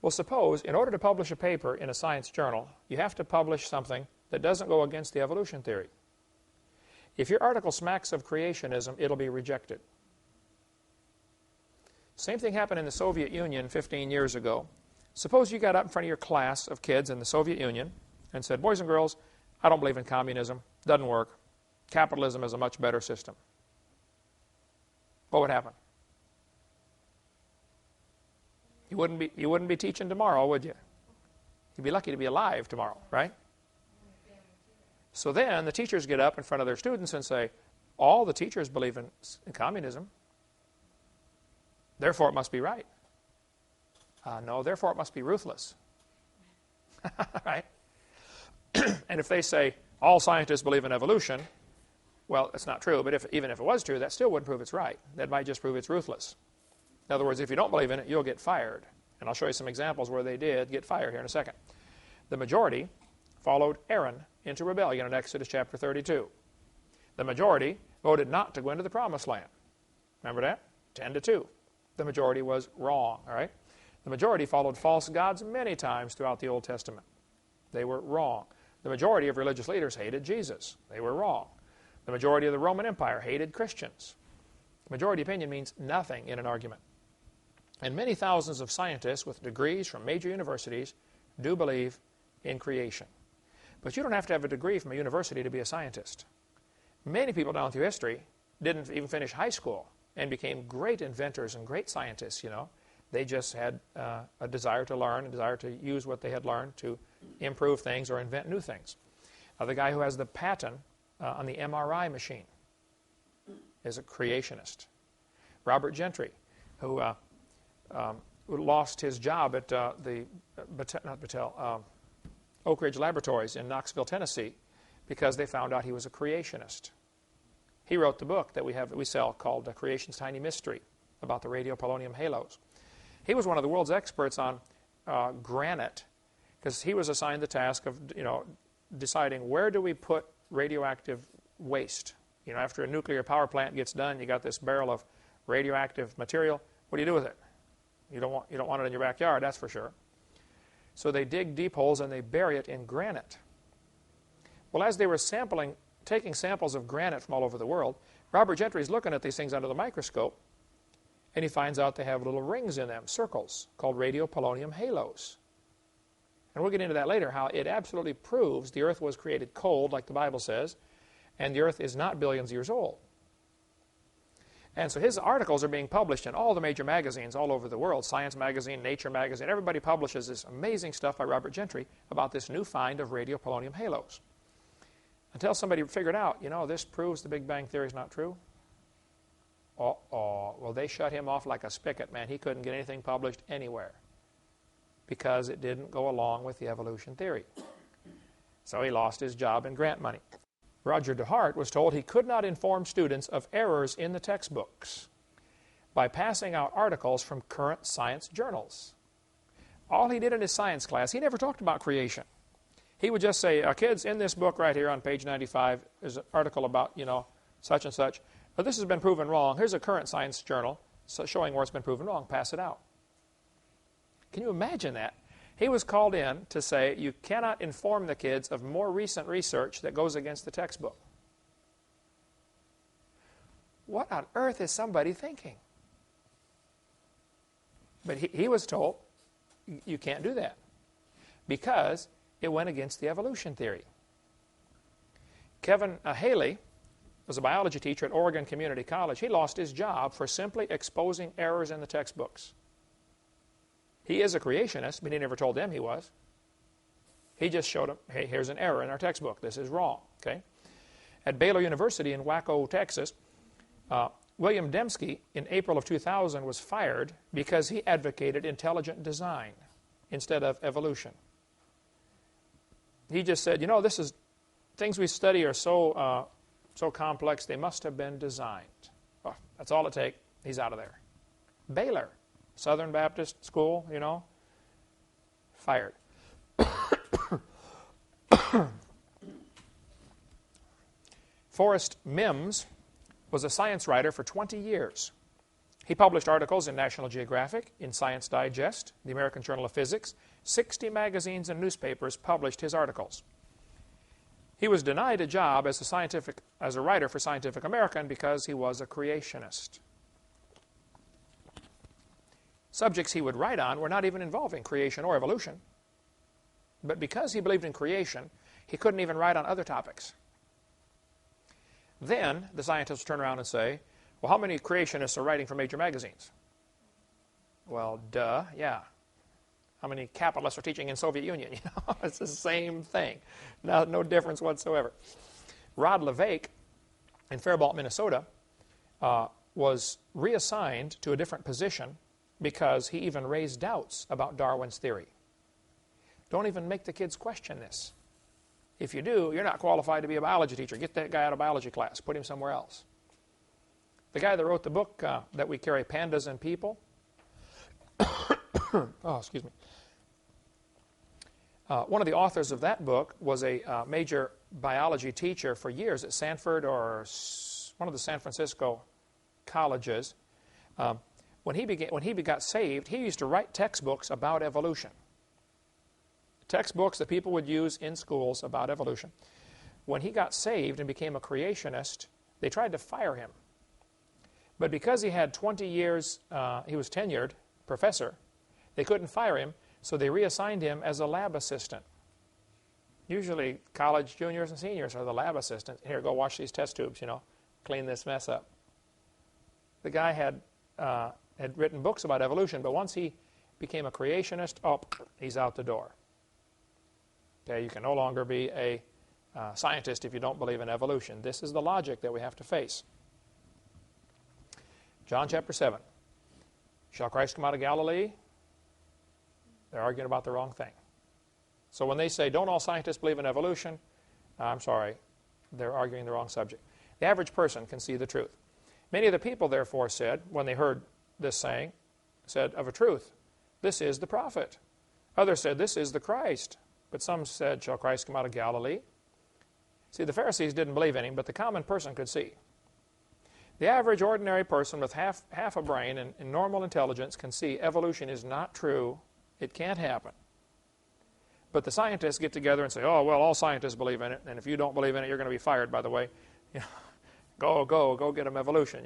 Well, suppose, in order to publish a paper in a science journal, you have to publish something that doesn't go against the evolution theory. If your article smacks of creationism, it'll be rejected. Same thing happened in the Soviet Union 15 years ago. Suppose you got up in front of your class of kids in the Soviet Union and said, boys and girls, I don't believe in communism. Doesn't work. Capitalism is a much better system. What would happen? You wouldn't be teaching tomorrow, would you? You'd be lucky to be alive tomorrow, right? So then the teachers get up in front of their students and say, all the teachers believe in communism. Therefore, it must be right. No, therefore, it must be ruthless. Right? And if they say, all scientists believe in evolution, well, it's not true, but even if it was true, that still wouldn't prove it's right. That might just prove it's ruthless. In other words, if you don't believe in it, you'll get fired. And I'll show you some examples where they did get fired here in a second. The majority followed Aaron into rebellion in Exodus chapter 32. The majority voted not to go into the promised land. Remember that? 10-2. The majority was wrong, all right? The majority followed false gods many times throughout the Old Testament. They were wrong. The majority of religious leaders hated Jesus. They were wrong. The majority of the Roman Empire hated Christians. Majority opinion means nothing in an argument. And many thousands of scientists with degrees from major universities do believe in creation. But you don't have to have a degree from a university to be a scientist. Many people down through history didn't even finish high school and became great inventors and great scientists, you know. They just had a desire to learn, a desire to use what they had learned to improve things or invent new things. The guy who has the patent on the MRI machine is a creationist. Robert Gentry, who lost his job at Oak Ridge Laboratories in Knoxville, Tennessee, because they found out he was a creationist. He wrote the book that we sell called Creation's Tiny Mystery about the radiopolonium halos. He was one of the world's experts on granite, because he was assigned the task of deciding where do we put radioactive waste. You know, after a nuclear power plant gets done, you got this barrel of radioactive material. What do you do with it? You don't want it in your backyard, that's for sure. So they dig deep holes and they bury it in granite. Well, as they were taking samples of granite from all over the world, Robert Gentry's looking at these things under the microscope, and he finds out they have little rings in them, circles, called radiopolonium halos. And we'll get into that later, how it absolutely proves the earth was created cold, like the Bible says, and the earth is not billions of years old. And so his articles are being published in all the major magazines all over the world, Science Magazine, Nature Magazine. Everybody publishes this amazing stuff by Robert Gentry about this new find of radiopolonium halos. Until somebody figured out, this proves the Big Bang Theory is not true. Well, they shut him off like a spigot, man. He couldn't get anything published anywhere because it didn't go along with the evolution theory. So he lost his job and grant money. Roger DeHart was told he could not inform students of errors in the textbooks by passing out articles from current science journals. All he did in his science class, he never talked about creation. He would just say, kids, in this book right here on page 95 is an article about, such and such. But this has been proven wrong. Here's a current science journal showing where it's been proven wrong. Pass it out. Can you imagine that? He was called in to say, you cannot inform the kids of more recent research that goes against the textbook. What on earth is somebody thinking? But he was told, you can't do that because it went against the evolution theory. Kevin Haley was a biology teacher at Oregon Community College. He lost his job for simply exposing errors in the textbooks. He is a creationist, but he never told them he was. He just showed them, hey, here's an error in our textbook. This is wrong. Okay? At Baylor University in Waco, Texas, William Dembski, in April of 2000, was fired because he advocated intelligent design instead of evolution. He just said, this is things we study are so complex, they must have been designed. Oh, that's all it takes. He's out of there. Baylor, Southern Baptist School, fired. Forrest Mims was a science writer for 20 years. He published articles in National Geographic, in Science Digest, the American Journal of Physics. 60 magazines and newspapers published his articles. He was denied a job as a writer for Scientific American because he was a creationist. Subjects he would write on were not even involving creation or evolution. But because he believed in creation, he couldn't even write on other topics. Then the scientists turn around and say, well, how many creationists are writing for major magazines? Well, duh, yeah. How many capitalists are teaching in Soviet Union? It's the same thing. No difference whatsoever. Rod LeVake in Faribault, Minnesota, was reassigned to a different position because he even raised doubts about Darwin's theory. Don't even make the kids question this. If you do, you're not qualified to be a biology teacher. Get that guy out of biology class. Put him somewhere else. The guy that wrote the book that we carry, Pandas and People, oh, excuse me. One of the authors of that book was a major biology teacher for years at Sanford or one of the San Francisco colleges. When he got saved, he used to write textbooks about evolution. Textbooks that people would use in schools about evolution. When he got saved and became a creationist, they tried to fire him. But because he had 20 years, he was tenured professor, they couldn't fire him, so they reassigned him as a lab assistant. Usually college juniors and seniors are the lab assistants. Here, go wash these test tubes, clean this mess up. The guy had written books about evolution, but once he became a creationist, he's out the door. Okay, you can no longer be a scientist if you don't believe in evolution. This is the logic that we have to face. John chapter 7. Shall Christ come out of Galilee? They're arguing about the wrong thing. So when they say, don't all scientists believe in evolution? I'm sorry, they're arguing the wrong subject. The average person can see the truth. Many of the people, therefore, said, when they heard this saying, said, of a truth, this is the prophet. Others said, this is the Christ. But some said, shall Christ come out of Galilee? See, the Pharisees didn't believe in him, but the common person could see. The average ordinary person with half a brain and normal intelligence can see evolution is not true. It can't happen. But the scientists get together and say, oh, well, all scientists believe in it, and if you don't believe in it, you're going to be fired, by the way. Go get them evolution,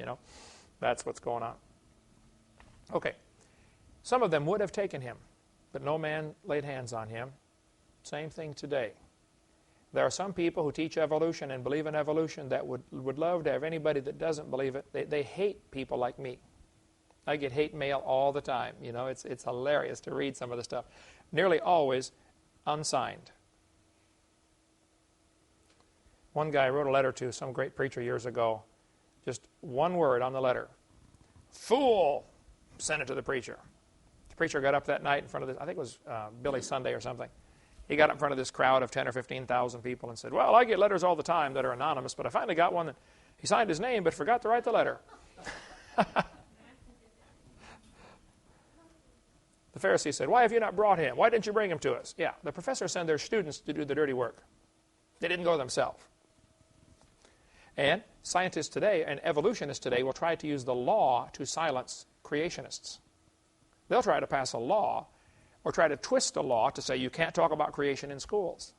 That's what's going on. Okay. Some of them would have taken him, but no man laid hands on him. Same thing today. There are some people who teach evolution and believe in evolution that would love to have anybody that doesn't believe it. They hate people like me. I get hate mail all the time. It's hilarious to read some of the stuff. Nearly always unsigned. One guy wrote a letter to some great preacher years ago. Just one word on the letter. Fool! Sent it to the preacher. The preacher got up that night in front of this, I think it was Billy Sunday or something. He got up in front of this crowd of 10 or 15,000 people and said, well, I get letters all the time that are anonymous, but I finally got one that he signed his name but forgot to write the letter. The Pharisees said, why have you not brought him? Why didn't you bring him to us? Yeah, the professors send their students to do the dirty work. They didn't go themselves. And scientists today and evolutionists today will try to use the law to silence creationists. They'll try to pass a law or try to twist a law to say you can't talk about creation in schools.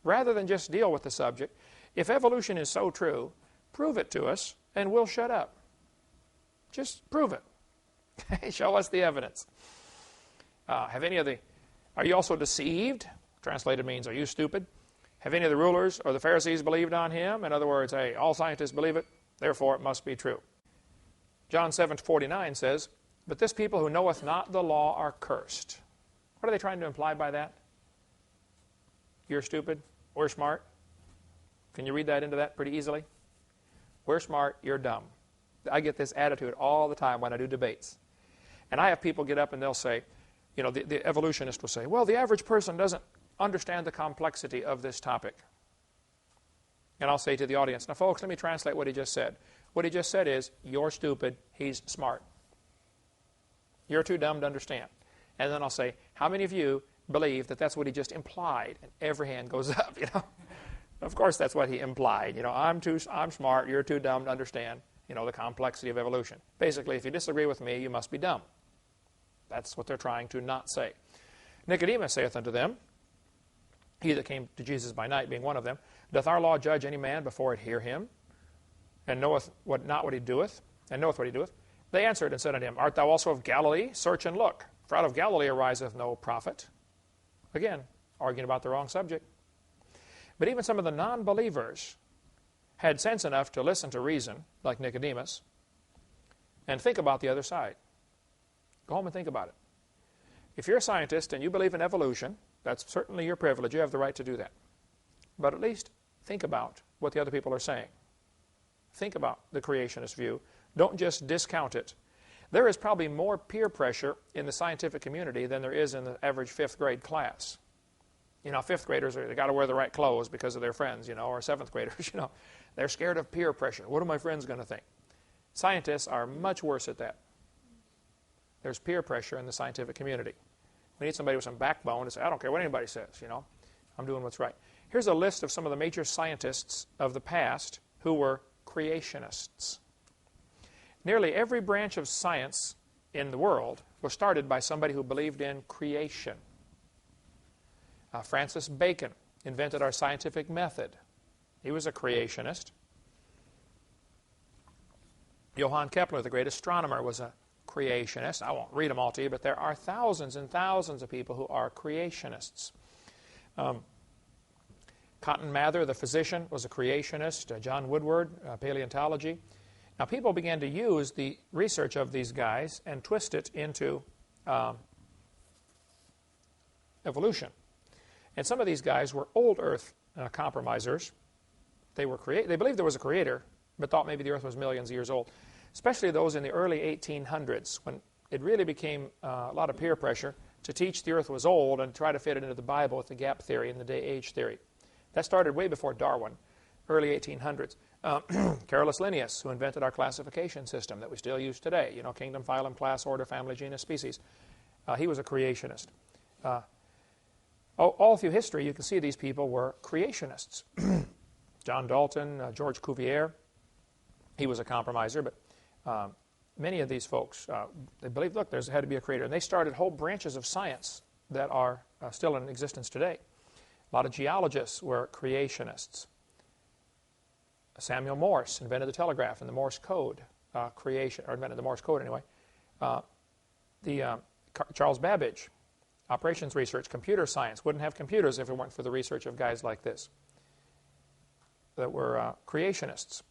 Rather than just deal with the subject, if evolution is so true, prove it to us and we'll shut up. Just prove it. Show us the evidence. Are you also deceived? Translated means, are you stupid? Have any of the rulers or the Pharisees believed on him? In other words, hey, all scientists believe it, therefore it must be true. John 7:49 says, but this people who knoweth not the law are cursed. What are they trying to imply by that? You're stupid, we're smart. Can you read that into that pretty easily? We're smart, you're dumb. I get this attitude all the time when I do debates. And I have people get up and they'll say, the evolutionist will say, well, the average person doesn't understand the complexity of this topic. And I'll say to the audience, now, folks, let me translate what he just said. What he just said is, you're stupid, he's smart. You're too dumb to understand. And then I'll say, how many of you believe that that's what he just implied? And every hand goes up, Of course, that's what he implied. I'm smart, you're too dumb to understand, the complexity of evolution. Basically, if you disagree with me, you must be dumb. That's what they're trying to not say. Nicodemus saith unto them, he that came to Jesus by night, being one of them, doth our law judge any man before it hear him, and knoweth not what he doeth, and knoweth what he doeth? They answered and said unto him, art thou also of Galilee? Search and look, for out of Galilee ariseth no prophet. Again, arguing about the wrong subject. But even some of the non-believers had sense enough to listen to reason, like Nicodemus, and think about the other side. Go home and think about it. If you're a scientist and you believe in evolution, that's certainly your privilege. You have the right to do that. But at least think about what the other people are saying. Think about the creationist view. Don't just discount it. There is probably more peer pressure in the scientific community than there is in the average fifth grade class. Fifth graders, they got to wear the right clothes because of their friends, or seventh graders, they're scared of peer pressure. What are my friends going to think? Scientists are much worse at that. There's peer pressure in the scientific community. We need somebody with some backbone to say, I don't care what anybody says, I'm doing what's right. Here's a list of some of the major scientists of the past who were creationists. Nearly every branch of science in the world was started by somebody who believed in creation. Francis Bacon invented our scientific method. He was a creationist. Johann Kepler, the great astronomer, was a creationist. I won't read them all to you, but there are thousands and thousands of people who are creationists. Cotton Mather, the physician, was a creationist. John Woodward, paleontology. Now, people began to use the research of these guys and twist it into evolution. And some of these guys were old Earth compromisers. They believed there was a creator, but thought maybe the Earth was millions of years old. Especially those in the early 1800s, when it really became a lot of peer pressure to teach the Earth was old and try to fit it into the Bible with the gap theory and the day-age theory. That started way before Darwin, early 1800s. Carolus Linnaeus, who invented our classification system that we still use today, kingdom, phylum, class, order, family, genus, species. He was a creationist. All through history, you can see these people were creationists. John Dalton, George Cuvier, he was a compromiser, but many of these folks, they believed, look, there's had to be a creator. And they started whole branches of science that are still in existence today. A lot of geologists were creationists. Samuel Morse invented the telegraph and the Morse code invented the Morse code anyway. Charles Babbage, operations research, computer science, wouldn't have computers if it weren't for the research of guys like this that were creationists.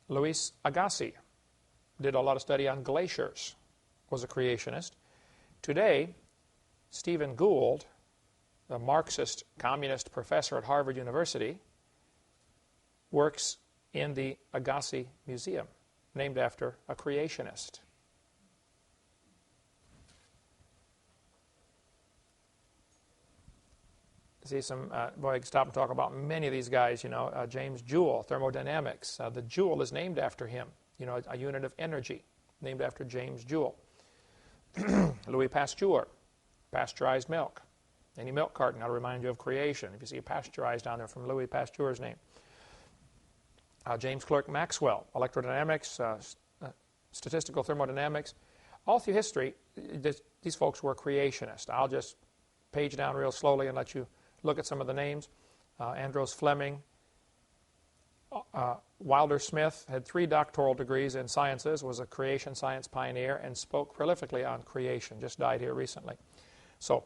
Louis Agassiz did a lot of study on glaciers, was a creationist. Today, Stephen Gould, the Marxist communist professor at Harvard University, works in the Agassiz Museum, named after a creationist. See boy, I could stop and talk about many of these guys, James Joule, thermodynamics. The joule is named after him, a unit of energy, named after James Joule. Louis Pasteur, pasteurized milk. Any milk carton ought to remind you of creation. If you see pasteurized down there from Louis Pasteur's name. James Clerk Maxwell, electrodynamics, statistical thermodynamics. All through history, these folks were creationists. I'll just page down real slowly and let you look at some of the names. Andros Fleming. Wilder Smith had 3 doctoral degrees in sciences, was a creation science pioneer, and spoke prolifically on creation, just died here recently. So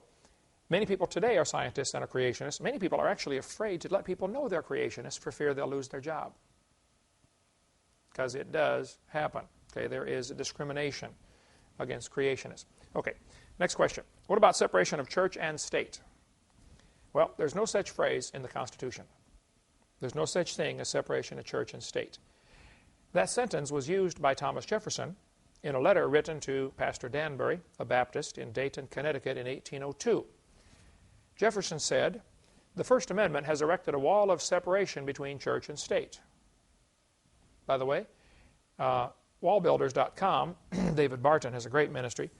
many people today are scientists and are creationists. Many people are actually afraid to let people know they're creationists for fear they'll lose their job. Because it does happen. Okay, there is a discrimination against creationists. Okay, next question. What about separation of church and state? Well, there's no such phrase in the Constitution. There's no such thing as separation of church and state. That sentence was used by Thomas Jefferson in a letter written to Pastor Danbury, a Baptist in Dayton, Connecticut in 1802. Jefferson said, "The First Amendment has erected a wall of separation between church and state." By the way, wallbuilders.com, David Barton has a great ministry.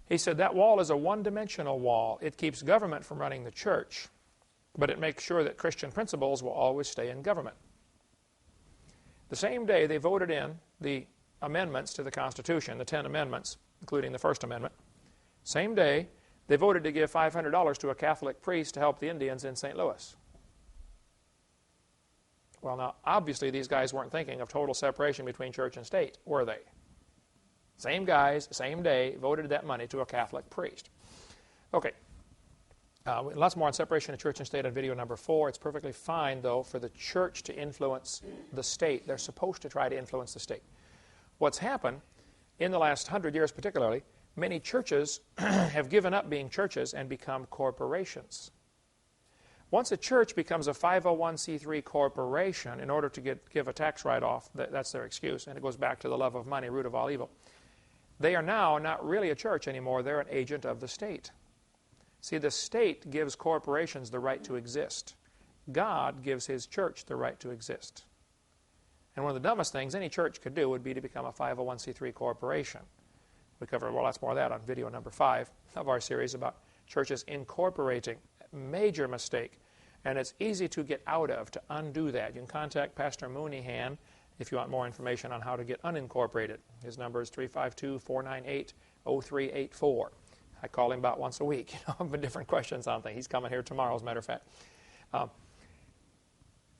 He said that wall is a one-dimensional wall. It keeps government from running the church, but it makes sure that Christian principles will always stay in government. The same day they voted in the amendments to the Constitution, the 10 amendments, including the First Amendment, same day they voted to give $500 to a Catholic priest to help the Indians in St. Louis. Well, now, obviously these guys weren't thinking of total separation between church and state, were they? Same guys, same day, voted that money to a Catholic priest. Okay. Lots more on separation of church and state on video number 4. It's perfectly fine, though, for the church to influence the state. They're supposed to try to influence the state. What's happened in the last 100 years particularly, many churches have given up being churches and become corporations. Once a church becomes a 501c3 corporation in order to give a tax write-off, that's their excuse, and it goes back to the love of money, root of all evil. They are now not really a church anymore. They're an agent of the state. See, the state gives corporations the right to exist. God gives His church the right to exist. And one of the dumbest things any church could do would be to become a 501c3 corporation. We cover lots more of that on video number 5 of our series about churches incorporating. Major mistake. And it's easy to get out of, to undo that. You can contact Pastor Mooneyhan if you want more information on how to get unincorporated. His number is 352-498-0384. I call him about once a week, with different questions on things. He's coming here tomorrow, as a matter of fact.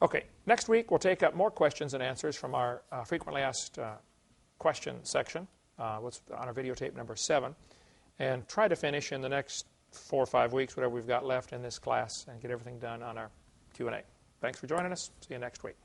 Okay, next week we'll take up more questions and answers from our frequently asked question section, what's on our videotape number 7, and try to finish in the next 4 or 5 weeks, whatever we've got left in this class, and get everything done on our Q&A. Thanks for joining us. See you next week.